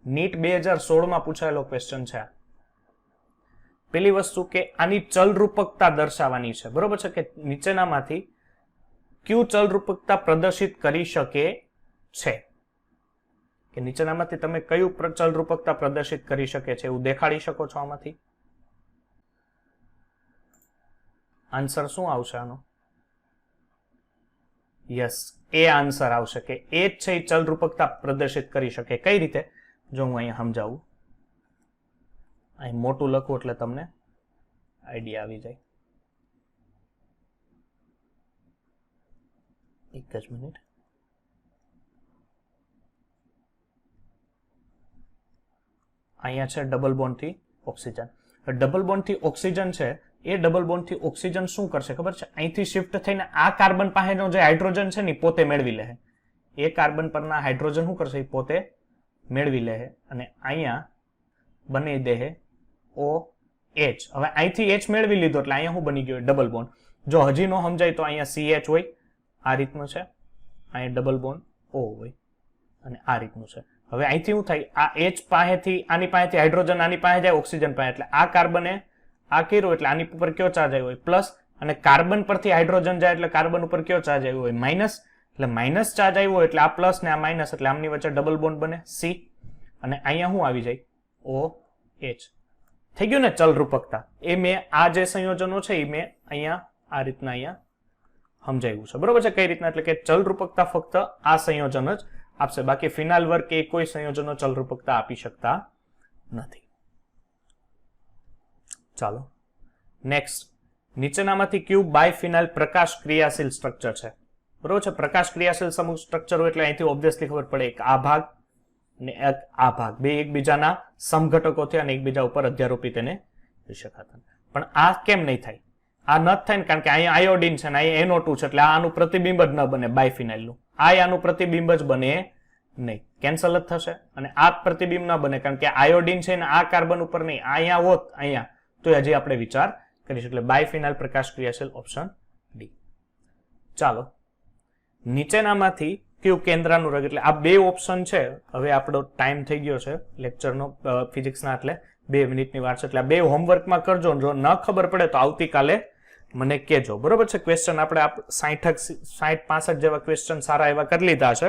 નીટ 2016 પૂછાયેલો ક્વેશ્ચન છે. પેલી વસ્તુ કે આની ચલરૂપકતા દર્શાવવાની છે, બરોબર છે, કે નીચેનામાંથી ક્યુ ચલરૂપકતા પ્રદર્શિત કરી શકે છે, કે નીચેનામાંથી તમે કયું ચલરૂપકતા પ્રદર્શિત કરી શકે છે એવું દેખાડી શકો છો આમાંથી? આન્સર શું આવશે આનો? યસ, એ આન્સર આવશે કે એ જ છે ચલરૂપકતા પ્રદર્શિત કરી શકે. કઈ રીતે? જો હું અહીંયા સમજાવું, અહીં મોટું લખું એટલે તમને આઈડિયા આવી જાય. એક જ મિનિટ. અહીંયા છે ડબલ બોન્ડ થી ઓક્સિજન. ડબલ બોન્ડ થી ઓક્સિજન છે, એ ડબલ બોન્ડ થી ઓક્સિજન શું કરશે ખબર છે? અહીંથી શિફ્ટ થઈને આ કાર્બન પાસેનો જે હાઇડ્રોજન છે ને પોતે મેળવી લે. એ કાર્બન પરના હાઇડ્રોજન શું કરશે? પોતે મેળવી લે અને અહીંયા બની દે ઓ એચ. હવે અહીંથી એચ મેળવી લીધો એટલે અહીંયા શું બની ગયો? Double bond. જો હજી નો સમજાય તો અહીંયા CH હોય, આ રીતનું છે, અહીંયા ડબલ બોન્ડ O હોય અને આ રીતનું છે. હવે અહીંથી શું થાય? આ એચ પાસેથી આની પાસેથી હાઇડ્રોજન આની પાસે જાય, ઓક્સિજન પાસે, એટલે આ કાર્બને આ કર્યું એટલે આની ઉપર કયો ચાર્જ આવ્યો હોય? પ્લસ. અને કાર્બન પરથી હાઇડ્રોજન જાય એટલે કાર્બન ઉપર કયો ચાર્જ આવ્યો હોય? માઇનસ. એટલે માઇનસ ચાર્જ આવ્યો એટલે આ પ્લસ ને આ માઇનસ, એટલે આમની વચ્ચે ડબલ બોન્ડ બને C. અને અહીંયા શું આવી જાય? OH. થઈ ગયું ને ચલરૂપકતા. એ મેં આ જે સંયોજનો છે એ મેં અહીંયા આ રીતના અહીંયા સમજાવ્યું છે, બરોબર છે કઈ રીતના? એટલે કે ચલરૂપકતા ફક્ત આ સંયોજન જ આપશે, બાકી ફિનાલ વર્ગ કે કોઈ સંયોજનો ચલરૂપકતા આપી શકતા નથી. ચાલો નેક્સ્ટ. નીચેનામાંથી કયું બાયફિનાઇલ પ્રકાશ ક્રિયાશીલ સ્ટ્રક્ચર છે? બરોબર છે, પ્રકાશ ક્રિયાશીલ સમૂહ સ્ટ્રક્ચર હોય એટલે અહીંથી ઓબ્વિયસલી ખબર પડે એક આ ભાગ ને એક આ ભાગ, બે એકબીજાના સમઘટકો થયા અને એકબીજા ઉપર અધ્યારોપિત એને કરી શકાતા. પણ આ કેમ નહીં થાય? આ ન થાય ને કારણ કે અહીંયા આયોડિન છે ને અહીંયા NO2 છે એટલે આનું પ્રતિબિંબ જ ન બને બાયફિનાઇલનું. આનું પ્રતિબિંબ જ બને નહીં, કેન્સલ જ થશે. અને આ પ્રતિબિંબ ન બને કારણ કે આયોડિન છે ને આ કાર્બન ઉપર નહીં, અહીંયા હોત અહીંયા તો હજી આપણે વિચાર કરીશું. એટલે બાયફિનાઇલ પ્રકાશ ક્રિયાશીલ ઓપ્શન ડી. ચાલો નીચેનામાંથી કયું કેન્દ્રાનું રગ, એટલે આ બે ઓપ્શન છે. હવે આપણો ટાઈમ થઈ ગયો છે લેક્ચરનો ફિઝિક્સના, એટલે 2 મિનિટની વાર છે. એટલે આ બે હોમવર્કમાં કરજો. જો ન ખબર પડે તો આવતીકાલે મને કહેજો, બરોબર છે. ક્વેશ્ચન આપણે 60-65 જેવા ક્વેશ્ચન સારા એવા કરી લીધા છે.